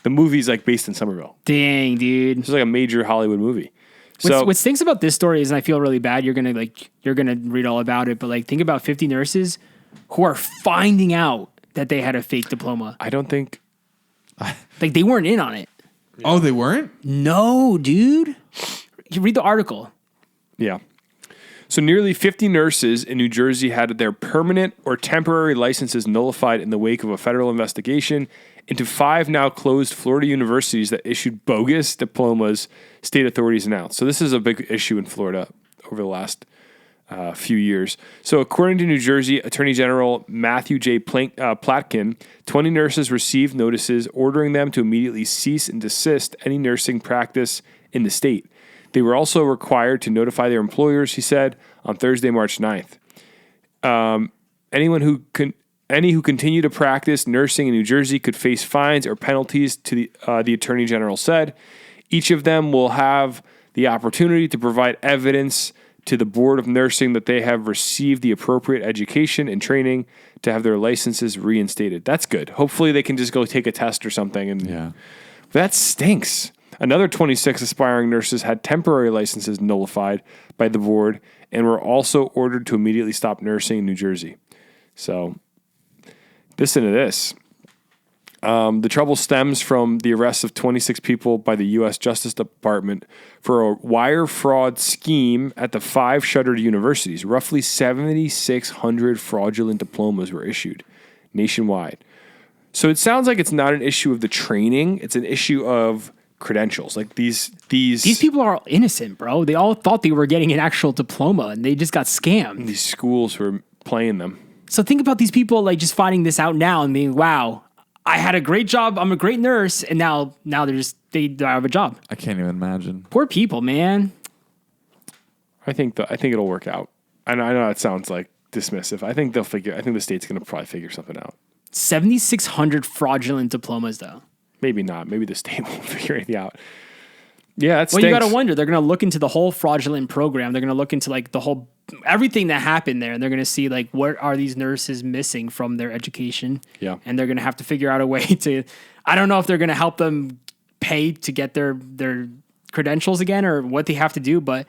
The movie's like based in Somerville. Dang, dude. It's like a major Hollywood movie. So What stinks about this story is, and I feel really bad, you're gonna read all about it, but like think about 50 nurses who are finding out that they had a fake diploma. I don't think. Like they weren't in on it. Oh, they weren't? No, dude. You read the article. Yeah. So nearly 50 nurses in New Jersey had their permanent or temporary licenses nullified in the wake of a federal investigation into 5 now closed Florida universities that issued bogus diplomas, state authorities announced. So this is a big issue in Florida over the last few years. So according to New Jersey Attorney General Matthew J. Platkin, 20 nurses received notices ordering them to immediately cease and desist any nursing practice in the state. They were also required to notify their employers, he said, on Thursday, March 9th. Any who continue to practice nursing in New Jersey could face fines or penalties, the Attorney General said. Each of them will have the opportunity to provide evidence to the Board of Nursing that they have received the appropriate education and training to have their licenses reinstated. That's good. Hopefully they can just go take a test or something. And that stinks. Another 26 aspiring nurses had temporary licenses nullified by the board and were also ordered to immediately stop nursing in New Jersey. So, listen to this. The trouble stems from the arrest of 26 people by the U.S. Justice Department for a wire fraud scheme at the 5 shuttered universities. Roughly 7,600 fraudulent diplomas were issued nationwide. So it sounds like it's not an issue of the training. It's an issue of credentials. Like these people are innocent, bro. They all thought they were getting an actual diploma and they just got scammed. These schools were playing them. So think about these people like just finding this out now and being, wow, I had a great job. I'm a great nurse. And now they don't have a job. I can't even imagine. Poor people, man. I think it'll work out. I know that sounds like dismissive. I think the state's going to probably figure something out. 7,600 fraudulent diplomas though. Maybe not. Maybe the state won't figure anything out. Yeah, that's well, you got to wonder. They're going to look into the whole fraudulent program. They're going to look into like everything that happened there, and they're going to see like what are these nurses missing from their education. Yeah, and they're going to have to figure out a way to. I don't know if they're going to help them pay to get their credentials again or what they have to do, but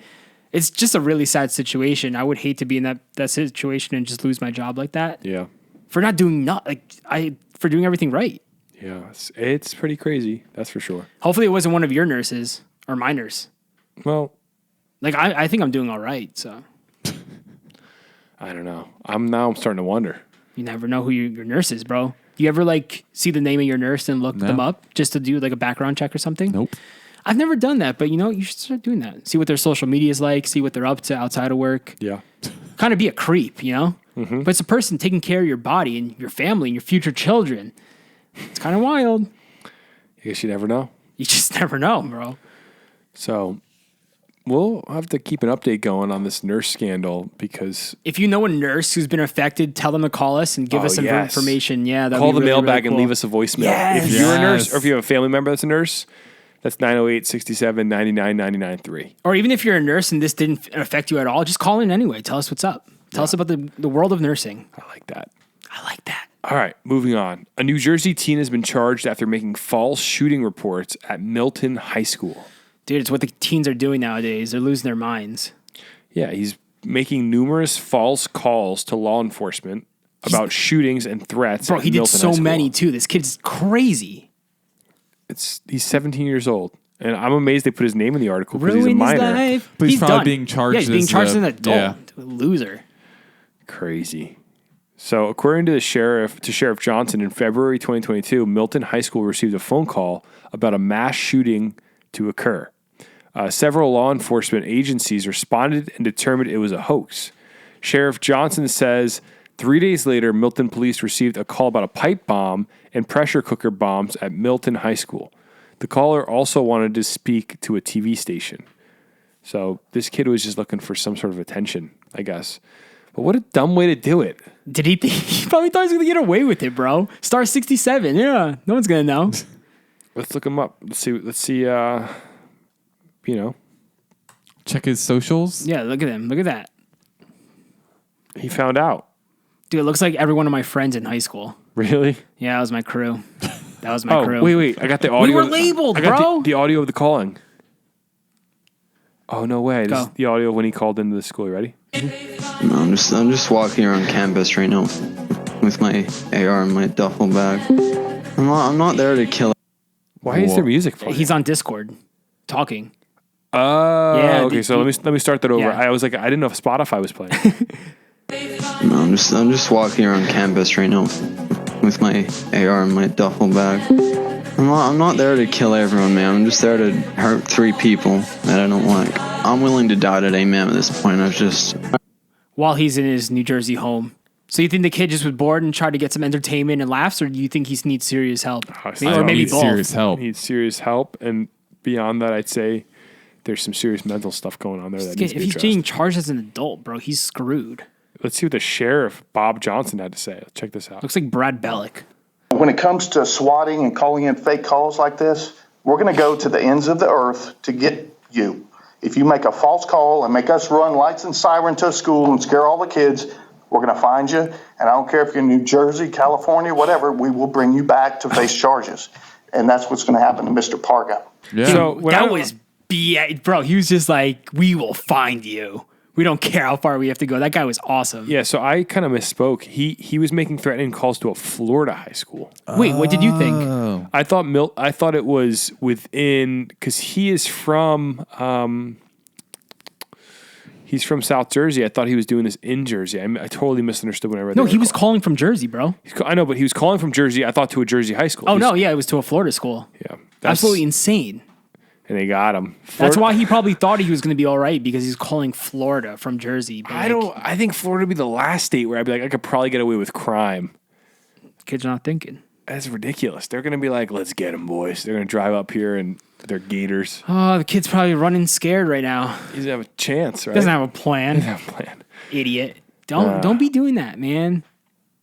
it's just a really sad situation. I would hate to be in that situation and just lose my job like that. Yeah, for not doing for doing everything right. Yeah, it's pretty crazy. That's for sure. Hopefully, it wasn't one of your nurses or my nurse. Well, like I think I'm doing all right. So I don't know. I'm starting to wonder. You never know who your nurse is, bro. You ever like see the name of your nurse and look them up just to do like a background check or something? Nope. I've never done that, but you should start doing that. See what their social media is like. See what they're up to outside of work. Yeah. Kind of be a creep, you know. Mm-hmm. But it's a person taking care of your body and your family and your future children. It's kind of wild. I guess you never know. You just never know, bro. So we'll have to keep an update going on this nurse scandal because if you know a nurse who's been affected, tell them to call us and give us some information. Yeah, call the really, mailbag really cool. and leave us a voicemail. Yes. If you're a nurse or if you have a family member that's a nurse, that's 908-67-99-99-3. Or even if you're a nurse and this didn't affect you at all, just call in anyway. Tell us what's up. Tell us about the world of nursing. I like that. All right, moving on. A New Jersey teen has been charged after making false shooting reports at Milton High School. Dude, it's what the teens are doing nowadays. They're losing their minds. Yeah, he's making numerous false calls to law enforcement about shootings and threats. Bro, he did so many too. This kid's crazy. He's 17 years old. And I'm amazed they put his name in the article because he's a Ruined his minor. life. But he's probably done. being charged. Yeah, he's being charged as an adult. Yeah. Loser. Crazy. So, according to Sheriff Johnson, in February 2022, Milton High School received a phone call about a mass shooting to occur. Several law enforcement agencies responded and determined it was a hoax. Sheriff Johnson says 3 days later, Milton police received a call about a pipe bomb and pressure cooker bombs at Milton High School. The caller also wanted to speak to a TV station. So, this kid was just looking for some sort of attention, I guess. But what a dumb way to do it. Did he think? He probably thought he was going to get away with it, bro. Star 67. Yeah. No one's going to know. Let's look him up. Let's see, check his socials. Yeah, look at him. Look at that. He found out. Dude, it looks like every one of my friends in high school. Really? Yeah, that was my crew. That was my crew. Wait. I got the audio. We were labeled, I got bro. the audio of the calling. Oh, no way. This Go. is the audio of when he called into the school. You ready? I'm just walking around campus right now with my AR and my duffel bag. I'm not there to kill. Why is there music playing? He's on Discord talking. Oh, Yeah, okay. So let me start that over. Yeah. I was like, I didn't know if Spotify was playing. I'm just walking around campus right now with my AR and my duffel bag. I'm not there to kill everyone, man. I'm just there to hurt 3 people that I don't like. I'm willing to die today, man. At this point, while he's in his New Jersey home. So you think the kid just was bored and tried to get some entertainment and laughs, or do you think he needs serious help? Or maybe both. Serious help. He needs serious help, and beyond that, I'd say there's some serious mental stuff going on there. That needs to If be he's addressed. being charged as an adult, bro, he's screwed. Let's see what the sheriff, Bob Johnson, had to say. Check this out. Looks like Brad Bellick. When it comes to swatting and calling in fake calls like this, we're going to go to the ends of the earth to get you. If you make a false call and make us run lights and siren to a school and scare all the kids, we're going to find you. And I don't care if you're in New Jersey, California, whatever, we will bring you back to face charges. And that's what's going to happen to Mr. Parga. Yeah. So That was bro. He was just like, we will find you. We don't care how far we have to go. That guy was awesome. Yeah, so I kind of misspoke. He was making threatening calls to a Florida high school. Wait, what did you think? I thought it was within, because he is from he's from South Jersey. I thought he was doing this in Jersey. I totally misunderstood when I read. No, he was calling from Jersey, bro. I know, but he was calling from Jersey. I thought to a Jersey high school. Oh no, yeah, it was to a Florida school. Yeah, Absolutely insane. And they got him. That's why he probably thought he was going to be all right, because he's calling Florida from Jersey. But I think Florida would be the last state where I'd be like, I could probably get away with crime. Kids are not thinking. That's ridiculous. They're going to be like, let's get them, boys. They're going to drive up here and they're gators. Oh, the kid's probably running scared right now. He doesn't have a chance, right? Doesn't have a plan. Doesn't have a plan. Idiot. Don't be doing that, man.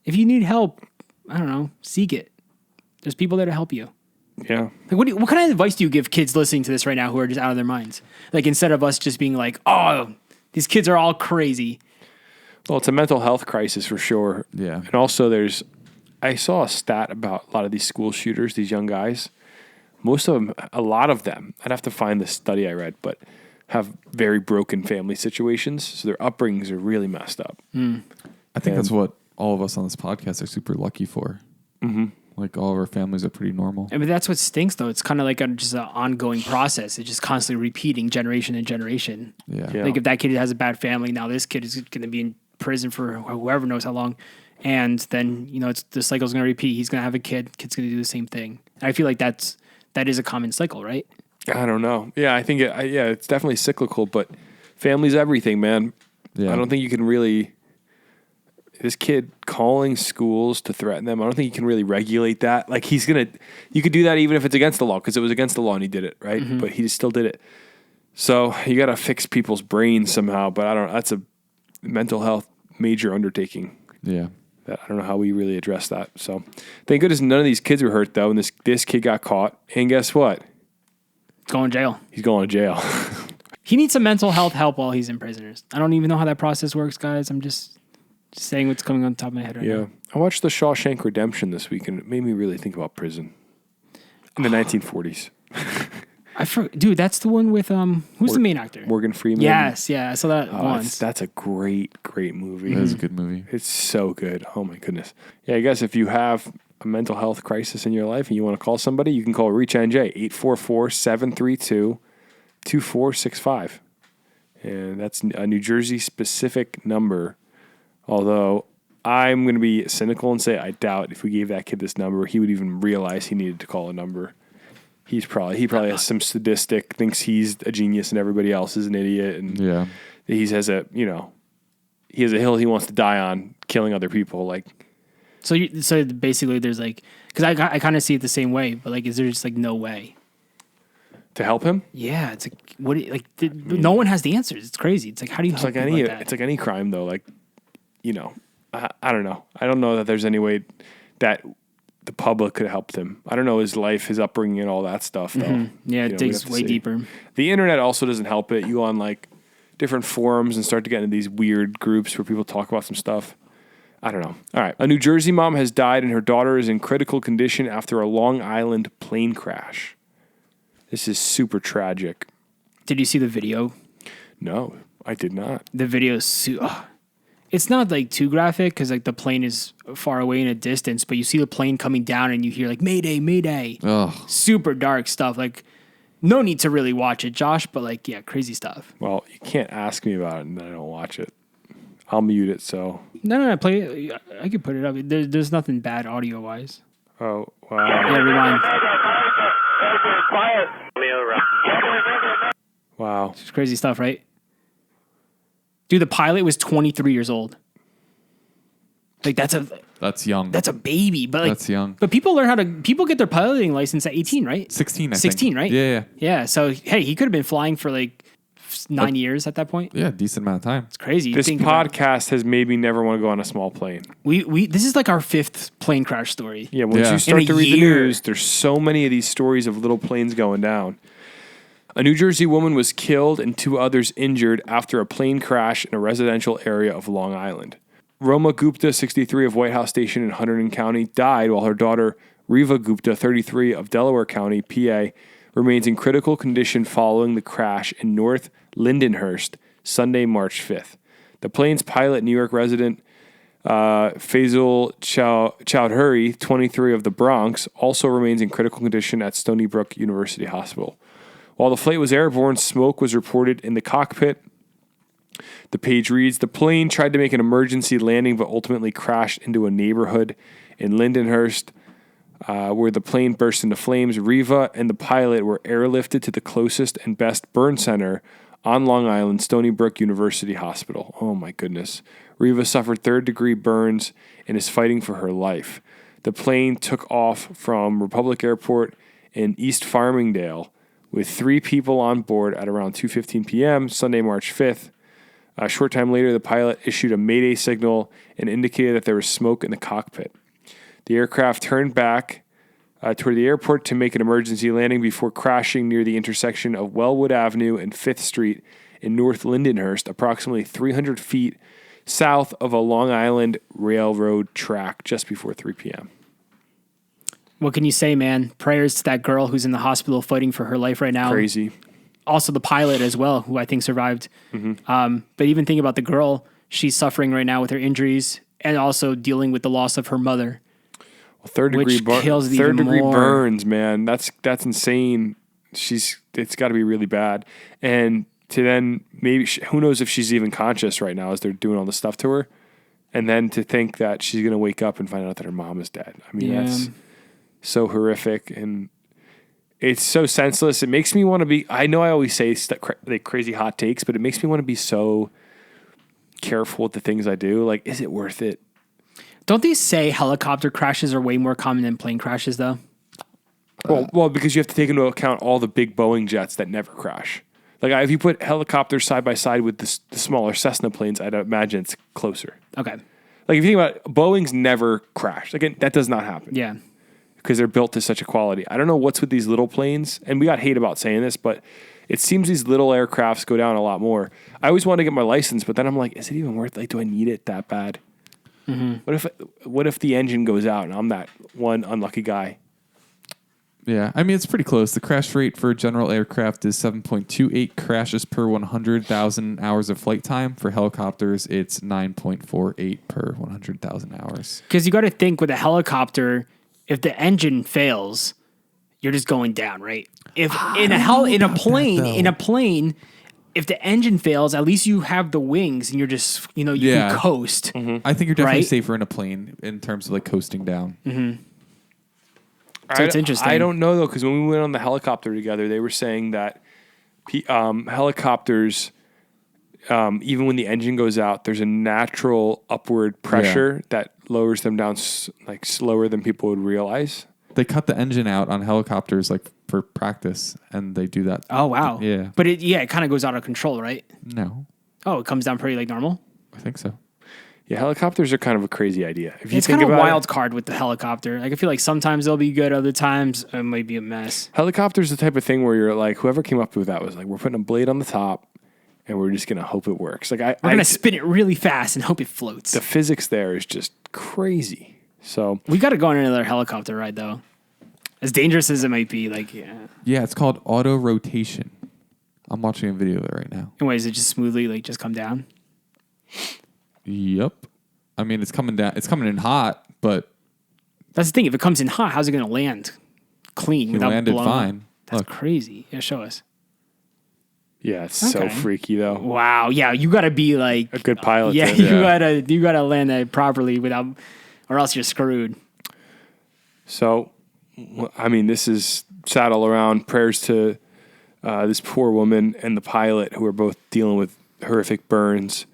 If you need help, I don't know, seek it. There's people there to help you. Yeah. Like, what kind of advice do you give kids listening to this right now who are just out of their minds? Like, instead of us just being like, oh, these kids are all crazy. Well, it's a mental health crisis for sure. Yeah. And also I saw a stat about a lot of these school shooters, these young guys. Most of them, a lot of them, I'd have to find the study I read, but have very broken family situations. So their upbringings are really messed up. I think that's what all of us on this podcast are super lucky for. Mm-hmm. Like all of our families are pretty normal. I mean, that's what stinks, though. It's kind of like just an ongoing process. It's just constantly repeating generation and generation. Yeah. Like if that kid has a bad family, now this kid is going to be in prison for whoever knows how long. And then, the cycle's going to repeat. He's going to have a kid. Kid's going to do the same thing. And I feel like that is a common cycle, right? I don't know. Yeah, I think it's definitely cyclical, but family's everything, man. Yeah. I don't think you can really, this kid calling schools to threaten them, I don't think you can really regulate that. Like you could do that even if it's against the law, because it was against the law and he did it, right? Mm-hmm. But he still did it. So you got to fix people's brains somehow, but that's a mental health major undertaking. Yeah. I don't know how we really address that. So thank goodness none of these kids were hurt though. And this kid got caught. And guess what? Going to jail. He's going to jail. He needs some mental health help while he's in prisoners. I don't even know how that process works, guys. I'm just saying what's coming on top of my head right now. I watched The Shawshank Redemption this week and it made me really think about prison in the 1940s. Dude, that's the one with who's the main actor? Morgan Freeman. Yes, I saw that once. That's a great movie. That is a good movie. It's so good. Oh my goodness. Yeah, I guess if you have a mental health crisis in your life and you want to call somebody, you can call Reach NJ 844-732-2465. And that's a New Jersey specific number. Although I'm going to be cynical and say I doubt if we gave that kid this number, he would even realize he needed to call a number. He probably has some sadistic, thinks he's a genius and everybody else is an idiot, and he has a hill he wants to die on, killing other people. Like, so basically, there's like, because I kind of see it the same way, but like, is there just like no way to help him? Yeah, it's like no one has the answers. It's crazy. It's like, how do you help people like that? It's like any crime though. Like, I don't know. I don't know that there's any way that the public could have helped him. I don't know his life, his upbringing, and all that stuff, though. Mm-hmm. Yeah, it digs way deeper. The internet also doesn't help it. You go on like different forums and start to get into these weird groups where people talk about some stuff. I don't know. All right. A New Jersey mom has died and her daughter is in critical condition after a Long Island plane crash. This is super tragic. Did you see the video? No, I did not. The video is it's not like too graphic because like the plane is far away in a distance, but you see the plane coming down and you hear like Mayday, Mayday. Ugh. Super dark stuff. Like no need to really watch it, Josh, but like crazy stuff. Well, you can't ask me about it and then I don't watch it. I'll mute it. So no, play it. I could put it up. There's nothing bad audio wise. Oh wow. Yeah, rewind. Wow. It's crazy stuff, right? Dude, the pilot was 23 years old. Like that's young. That's a baby, but like that's young. But people get their piloting license at 18, right? 16, I think. 16, right? Yeah. Yeah. So hey, he could have been flying for like 9 years at that point. Yeah, decent amount of time. It's crazy. This podcast has made me never want to go on a small plane. We this is like our 5th plane crash story. Yeah, once you start to read the news, there's so many of these stories of little planes going down. A New Jersey woman was killed and 2 others injured after a plane crash in a residential area of Long Island. Roma Gupta, 63, of White House Station in Hunterdon County, died while her daughter, Riva Gupta, 33, of Delaware County, PA, remains in critical condition following the crash in North Lindenhurst, Sunday, March 5th. The plane's pilot, New York resident Faisal Chowdhury, 23, of the Bronx, also remains in critical condition at Stony Brook University Hospital. While the flight was airborne, smoke was reported in the cockpit. The page reads, the plane tried to make an emergency landing but ultimately crashed into a neighborhood in Lindenhurst where the plane burst into flames. Riva and the pilot were airlifted to the closest and best burn center on Long Island, Stony Brook University Hospital. Oh my goodness. Riva suffered 3rd-degree burns and is fighting for her life. The plane took off from Republic Airport in East Farmingdale with 3 people on board at around 2:15 p.m. Sunday, March 5th. A short time later, the pilot issued a mayday signal and indicated that there was smoke in the cockpit. The aircraft turned back toward the airport to make an emergency landing before crashing near the intersection of Wellwood Avenue and 5th Street in North Lindenhurst, approximately 300 feet south of a Long Island railroad track just before 3 p.m. What can you say, man? Prayers to that girl who's in the hospital fighting for her life right now. Crazy. Also the pilot as well, who I think survived. Mm-hmm. But even think about the girl. She's suffering right now with her injuries and also dealing with the loss of her mother. Well, third-degree burns, man. That's insane. It's got to be really bad. And to then maybe, who knows if she's even conscious right now as they're doing all this stuff to her. And then to think that she's going to wake up and find out that her mom is dead. I mean, that's so horrific and it's so senseless. It makes me want to be, I know I always say like crazy hot takes, but it makes me want to be so careful with the things I do. Like, is it worth it? Don't they say helicopter crashes are way more common than plane crashes though? Well, because you have to take into account all the big Boeing jets that never crash. Like if you put helicopters side by side with the smaller Cessna planes, I'd imagine it's closer. Okay. Like if you think about it, Boeing's never crashed. Again, that does not happen. Yeah. Because they're built to such a quality. I don't know what's with these little planes, and we got hate about saying this, but it seems these little aircrafts go down a lot more. I always want to get my license, but then I'm like, is it even worth it? Like, do I need it that bad? Mm-hmm. What if the engine goes out and I'm that one unlucky guy? Yeah, I mean, it's pretty close. The crash rate for a general aircraft is 7.28 crashes per 100,000 hours of flight time. For helicopters, it's 9.48 per 100,000 hours. Because you got to think with a helicopter, if the engine fails, you're just going down, right? If in a plane, if the engine fails, at least you have the wings and you're just, you can coast. Mm-hmm. I think you're definitely safer in a plane in terms of like coasting down. Mm-hmm. So it's interesting. I don't know though, because when we went on the helicopter together, they were saying that helicopters, even when the engine goes out, there's a natural upward pressure that lowers them down like slower than people would realize. They cut the engine out on helicopters like for practice, and they do that. Oh wow! Yeah, but it kind of goes out of control, right? No. Oh, it comes down pretty like normal. I think so. Yeah, helicopters are kind of a crazy idea. If you It's think kind of a about wild card with the helicopter. Like I feel like sometimes they'll be good, other times it might be a mess. Helicopter's the type of thing where you're like, whoever came up with that was like, we're putting a blade on the top, and we're just gonna hope it works. Like we're gonna spin it really fast and hope it floats. The physics there is just crazy. So we got to go on another helicopter ride though. As dangerous as it might be, like yeah, it's called auto rotation. I'm watching a video of it right now. And wait, is it just smoothly like just come down? Yep. I mean, it's coming down. It's coming in hot, but that's the thing. If it comes in hot, how's it going to land clean without landed blowing fine. Up? That's crazy. Yeah, show us. Yeah, it's so freaky though. Wow. Yeah, you got to be like a good pilot. Yeah, you gotta land that properly without, or else you're screwed. So, I mean, this is sad all around. Prayers to this poor woman and the pilot who are both dealing with horrific burns.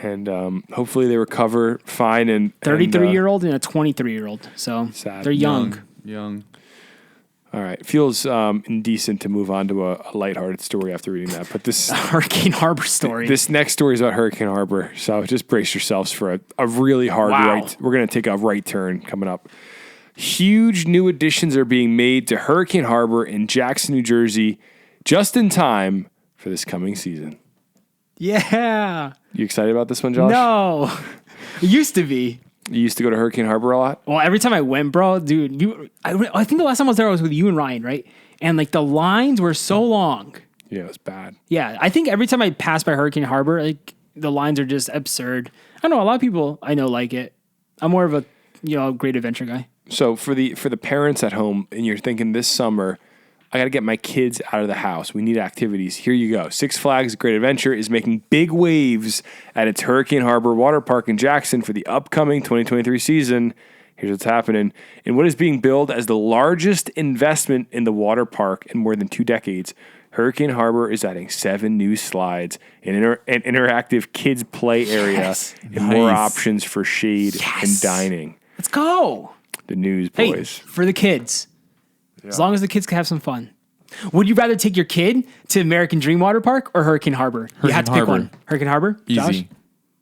And hopefully they recover fine. And 33-year-old and a 23-year-old. So sad. they're young. Young. All right. It feels indecent to move on to a lighthearted story after reading that. But this Hurricane Harbor story. This next story is about Hurricane Harbor. So just brace yourselves for a really hard right. We're going to take a right turn coming up. Huge new additions are being made to Hurricane Harbor in Jackson, New Jersey, just in time for this coming season. Yeah. You excited about this one, Josh? No. It used to be. You used to go to Hurricane Harbor a lot? Well, every time I went, bro, dude, I think the last time I was there, I was with you and Ryan, right? And like the lines were so long. Yeah, it was bad. Yeah, I think every time I pass by Hurricane Harbor, like the lines are just absurd. I know a lot of people I know like it. I'm more of a great adventure guy. So for the parents at home, and you're thinking this summer, I got to get my kids out of the house. We need activities. Here you go. Six Flags Great Adventure is making big waves at its Hurricane Harbor Water Park in Jackson for the upcoming 2023 season. Here's what's happening. In what is being billed as the largest investment in the water park in more than 2 decades, Hurricane Harbor is adding 7 new slides, an interactive kids play area, and more options for shade and dining. Let's go. The news, boys. Hey, for the kids. Yeah. As long as the kids can have some fun. Would you rather take your kid to American Dream Water Park or Hurricane Harbor? You have to pick one. Hurricane Harbor? Easy. Josh?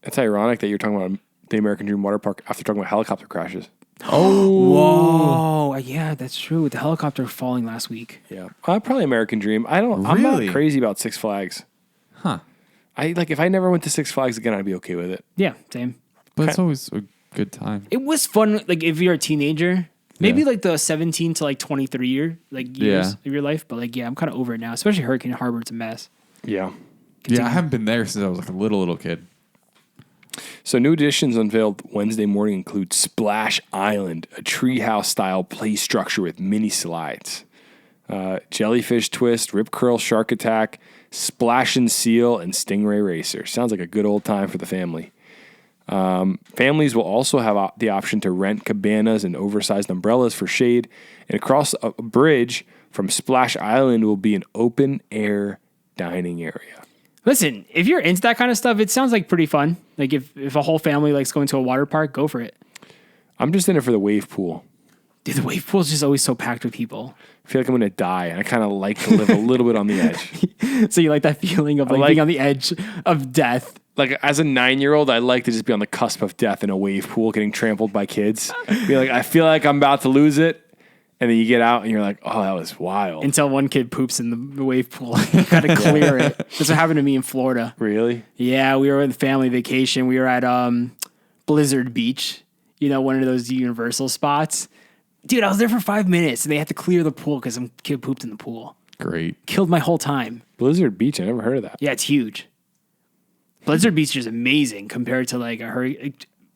It's ironic that you're talking about the American Dream Water Park after talking about helicopter crashes. Oh. Whoa. Yeah, that's true. With the helicopter falling last week. Yeah. Probably American Dream. I'm not crazy about Six Flags. Huh. If I never went to Six Flags again, I'd be okay with it. Yeah, same. But it's always a good time. It was fun, like if you're a teenager. Maybe like the 17 to like 23 years of your life. But like, I'm kind of over it now, especially Hurricane Harbor. It's a mess. Yeah. Yeah, I haven't been there since I was like a little kid. So new additions unveiled Wednesday morning include Splash Island, a treehouse-style play structure with mini slides. Jellyfish Twist, Rip Curl Shark Attack, Splash and Seal, and Stingray Racer. Sounds like a good old time for the family. Families will also have the option to rent cabanas and oversized umbrellas for shade. And across a bridge from Splash Island will be an open-air dining area. Listen, if you're into that kind of stuff, it sounds like pretty fun. Like if a whole family likes going to a water park, go for it. I'm just in it for the wave pool. Dude, the wave pool is just always so packed with people. I feel like I'm going to die, and I kind of like to live a little bit on the edge. So you like that feeling of being on the edge of death? Like as a 9-year-old, I like to just be on the cusp of death in a wave pool, getting trampled by kids. Be like, I feel like I'm about to lose it. And then you get out and you're like, oh, that was wild. Until one kid poops in the wave pool. You got to clear it. That's what happened to me in Florida. Really? Yeah, we were on family vacation. We were at Blizzard Beach, one of those Universal spots. Dude, I was there for 5 minutes and they had to clear the pool because some kid pooped in the pool. Great. Killed my whole time. Blizzard Beach, I never heard of that. Yeah, it's huge. Blizzard Beach is amazing compared to like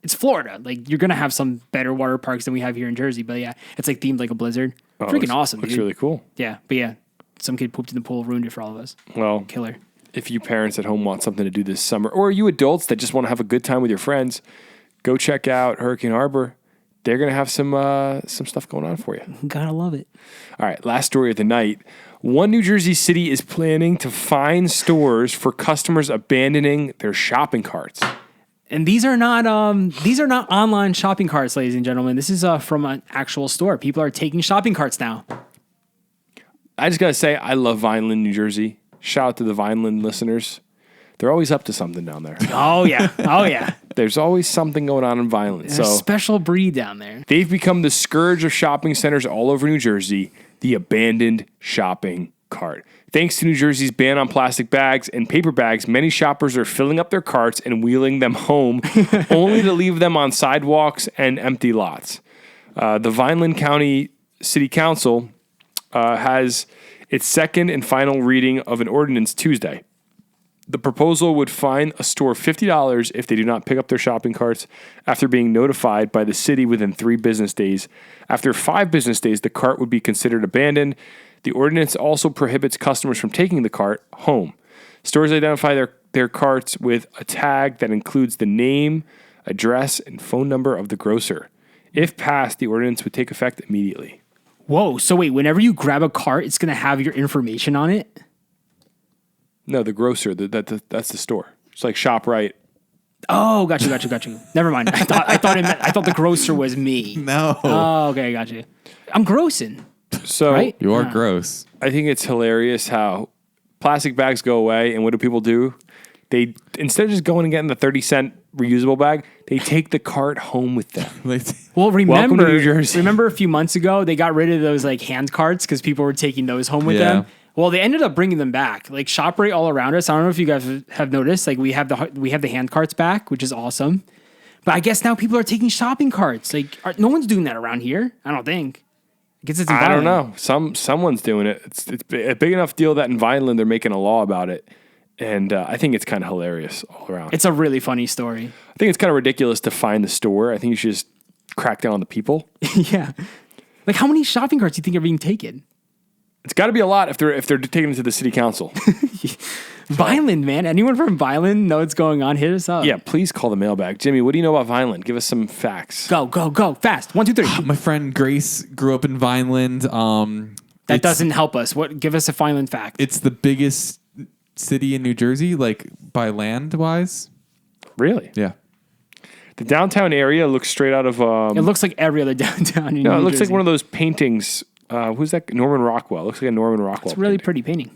it's Florida. Like you're gonna have some better water parks than we have here in Jersey, but yeah, it's like themed like a blizzard. Freaking awesome. Looks dude. really cool. Yeah, but yeah, some kid pooped in the pool, ruined it for all of us. Well, killer. If you parents at home want something to do this summer, or you adults that just want to have a good time with your friends, go check out Hurricane Harbor. They're gonna have some stuff going on for you. Gotta love it. All right, last story of the night. One New Jersey city is planning to fine stores for customers abandoning their shopping carts. And these are not online shopping carts, ladies and gentlemen. This is from an actual store. People are taking shopping carts now. I just gotta say, I love Vineland, New Jersey. Shout out to the Vineland listeners. They're always up to something down there. Oh yeah. There's always something going on in Vineland. There's a special breed down there. They've become the scourge of shopping centers all over New Jersey, the abandoned shopping cart. Thanks to New Jersey's ban on plastic bags and paper bags, many shoppers are filling up their carts and wheeling them home, only to leave them on sidewalks and empty lots. The Vineland County City Council has its second and final reading of an ordinance Tuesday. The proposal would fine a store $50 if they do not pick up their shopping carts after being notified by the city within 3 business days. After 5 business days, the cart would be considered abandoned. The ordinance also prohibits customers from taking the cart home. Stores identify their carts with a tag that includes the name, address, and phone number of the grocer. If passed, the ordinance would take effect immediately. Whoa, so wait, whenever you grab a cart, it's going to have your information on it? No, the grocer, that's the store. It's like ShopRite. Oh, got you. Never mind. I thought the grocer was me. No. Oh, okay, got you. I'm grossing. So Right? You are Yeah. gross. I think it's hilarious how plastic bags go away, and what do people do? They, instead of just going and getting the 30-cent reusable bag, they take the cart home with them. Well, Welcome to New Jersey. remember a few months ago they got rid of those like hand carts because people were taking those home with Yeah. them. Well, they ended up bringing them back. Like ShopRite all around us. I don't know if you guys have noticed. Like we have the hand carts back, which is awesome. But I guess now people are taking shopping carts. Like no one's doing that around here. I don't think. I guess it's in I don't Vineland. know. Someone's doing it. It's a big enough deal that in Vineland they're making a law about it. And I think it's kind of hilarious all around. It's a really funny story. I think it's kind of ridiculous to fine the store. I think you should just crack down on the people. Yeah. Like how many shopping carts do you think are being taken? It's got to be a lot if they're taking it to the city council. Vineland, man. Anyone from Vineland know what's going on? Hit us up. Yeah, please call the mailbag. Jimmy, what do you know about Vineland? Give us some facts. Go. Fast. 1, 2, 3. My friend Grace grew up in Vineland. That doesn't help us. Give us a Vineland fact. It's the biggest city in New Jersey, like by land wise. Really? Yeah. The downtown area looks straight out of... It looks like every other downtown in no, New it looks Jersey. like one of those paintings. Who's that? Norman Rockwell. It looks like a Norman Rockwell. It's a really pretty painting.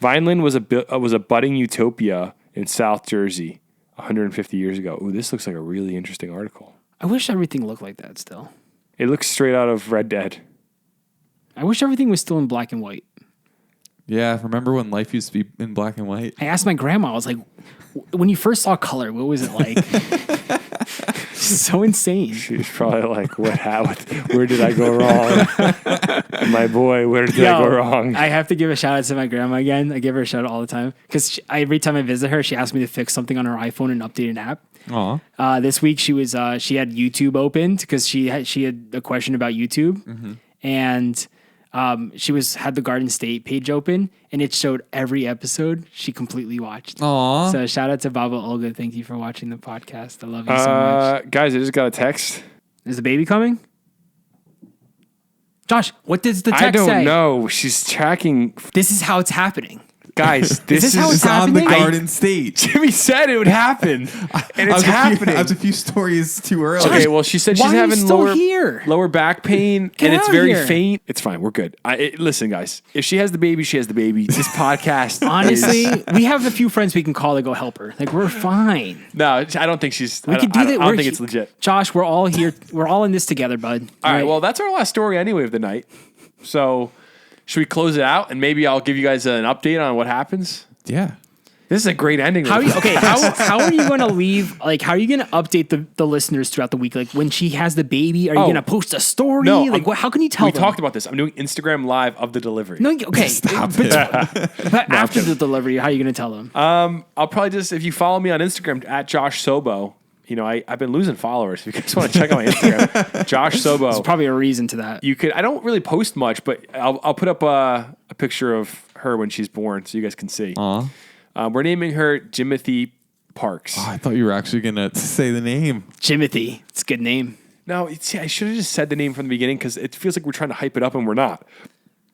Vineland was a budding utopia in South Jersey 150 years ago. Ooh, this looks like a really interesting article. I wish everything looked like that still. It looks straight out of Red Dead. I wish everything was still in black and white. Yeah. Remember when life used to be in black and white? I asked my grandma, I was like, when you first saw color, what was it like? So insane. She's probably like, what happened? Where did I go wrong? My boy, where did I go wrong? I have to give a shout out to my grandma again. I give her a shout out all the time because every time I visit her, she asks me to fix something on her iPhone and update an app. Aw. This week she had YouTube opened because she had a question about YouTube, and she had the Garden State page open, and it showed every episode she completely watched. Aw. So shout out to Baba Olga. Thank you for watching the podcast. I love you so much. Guys, I just got a text. Is the baby coming? Josh, what does the text I don't say? know. She's tracking. This is how it's happening. Guys, this how it's on the happening? Garden State. Jimmy said it would happen, and it's happening. I was a few stories too early. Okay, well, she said she's Why are you having still here? lower back pain, Get and it's out very here. faint. It's fine. We're good. Listen, guys, if she has the baby, she has the baby. This podcast, Honestly, is, we have a few friends we can call to go help her. Like, we're fine. no, I don't think she's. We I could don't, do that. I don't think it's legit. Josh, we're all here. We're all in this together, bud. All right. Well, that's our last story anyway of the night. So, should we close it out, and maybe I'll give you guys an update on what happens? Yeah. This is a great ending. How are you going to leave? Like, how are you going to update the listeners throughout the week? Like, when she has the baby, are you going to post a story? No, like, how can you tell We them? talked about this. I'm doing Instagram Live of the delivery. No, okay. But after the delivery, how are you going to tell them? I'll probably just, if you follow me on Instagram at Josh Sobo, you know, I've been losing followers. If you guys want to check out my Instagram, Josh Sobo. There's probably a reason to that. You could. I don't really post much, but I'll put up a picture of her when she's born, so you guys can see. Aw. We're naming her Jimothy Parks. Oh, I thought you were actually gonna say the name. Jimothy. It's a good name. No, I should have just said the name from the beginning because it feels like we're trying to hype it up and we're not.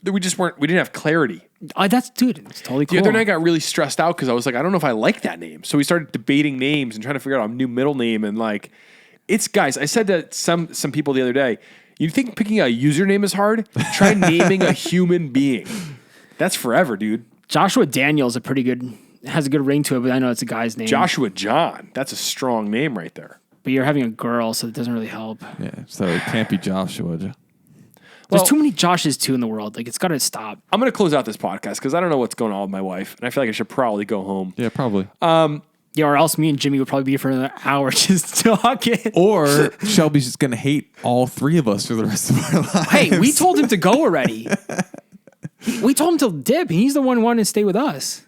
We just weren't. We didn't have clarity. It's totally cool. The other night I got really stressed out because I was like, I don't know if I like that name. So we started debating names and trying to figure out a new middle name. And like, it's guys. I said to some people the other day, you think picking a username is hard? Try naming a human being. That's forever, dude. Joshua Daniel's has a good ring to it, but I know it's a guy's name. Joshua John. That's a strong name right there. But you're having a girl, so it doesn't really help. Yeah, so it can't be Joshua. There's too many Joshes too in the world. Like, it's got to stop. I'm going to close out this podcast because I don't know what's going on with my wife, and I feel like I should probably go home. Yeah, probably. Yeah, or else me and Jimmy would probably be here for another hour just talking. Or Shelby's just gonna hate all three of us for the rest of our lives. Hey, we told him to go already. We told him to dip, and he's the one wanting to stay with us.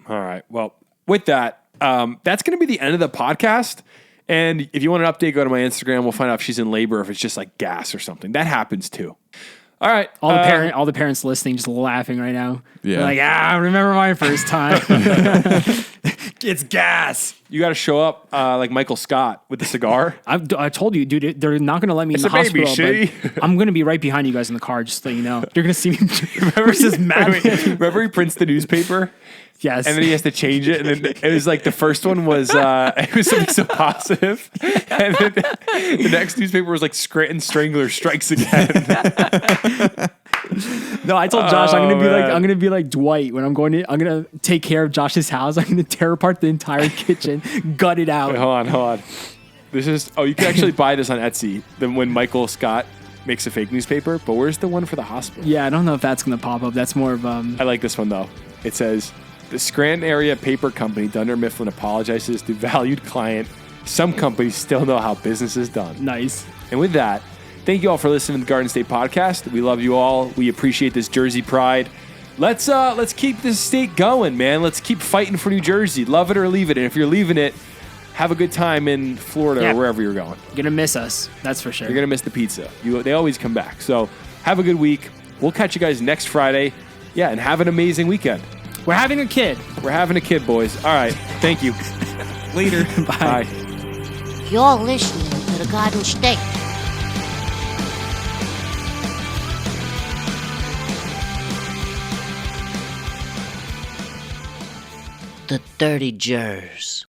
All right. Well, with that, that's going to be the end of the podcast. And if you want an update, go to my Instagram. We'll find out if she's in labor, if it's just like gas or something. That happens too. All right. All the parents listening just laughing right now. Yeah. They're like, remember my first time. It's gas. You got to show up like Michael Scott with the cigar. I told you, dude, they're not going to let me in It's the a baby, hospital. see? But I'm going to be right behind you guys in the car, just so you know. You're going to see me. Remember he prints the newspaper? Yes. And then he has to change it. And then it was like the first one was it was something so positive. And then the next newspaper was like Scranton Strangler strikes again. No, I told Josh I'm man. gonna be like Dwight when I'm gonna take care of Josh's house. I'm gonna tear apart the entire kitchen, gut it out. Wait, hold on. This is you can actually buy this on Etsy. Then when Michael Scott makes a fake newspaper, but where's the one for the hospital? Yeah, I don't know if that's gonna pop up. That's more of I like this one though. It says the Scranton area paper company Dunder Mifflin apologizes to valued client. Some companies still know how business is done. Nice. And with that, thank you all for listening to the Garden State Podcast. We love you all. We appreciate this Jersey pride. Let's keep this state going, man. Let's keep fighting for New Jersey. Love it or leave it. And if you're leaving it, have a good time in Florida or wherever you're going. You're gonna miss us. That's for sure. You're gonna miss the pizza. They always come back. So have a good week. We'll catch you guys next Friday. Yeah, and have an amazing weekend. We're having a kid. We're having a kid, boys. All right. Thank you. Later. Bye. You're listening to the Garden State. The Dirty Jers.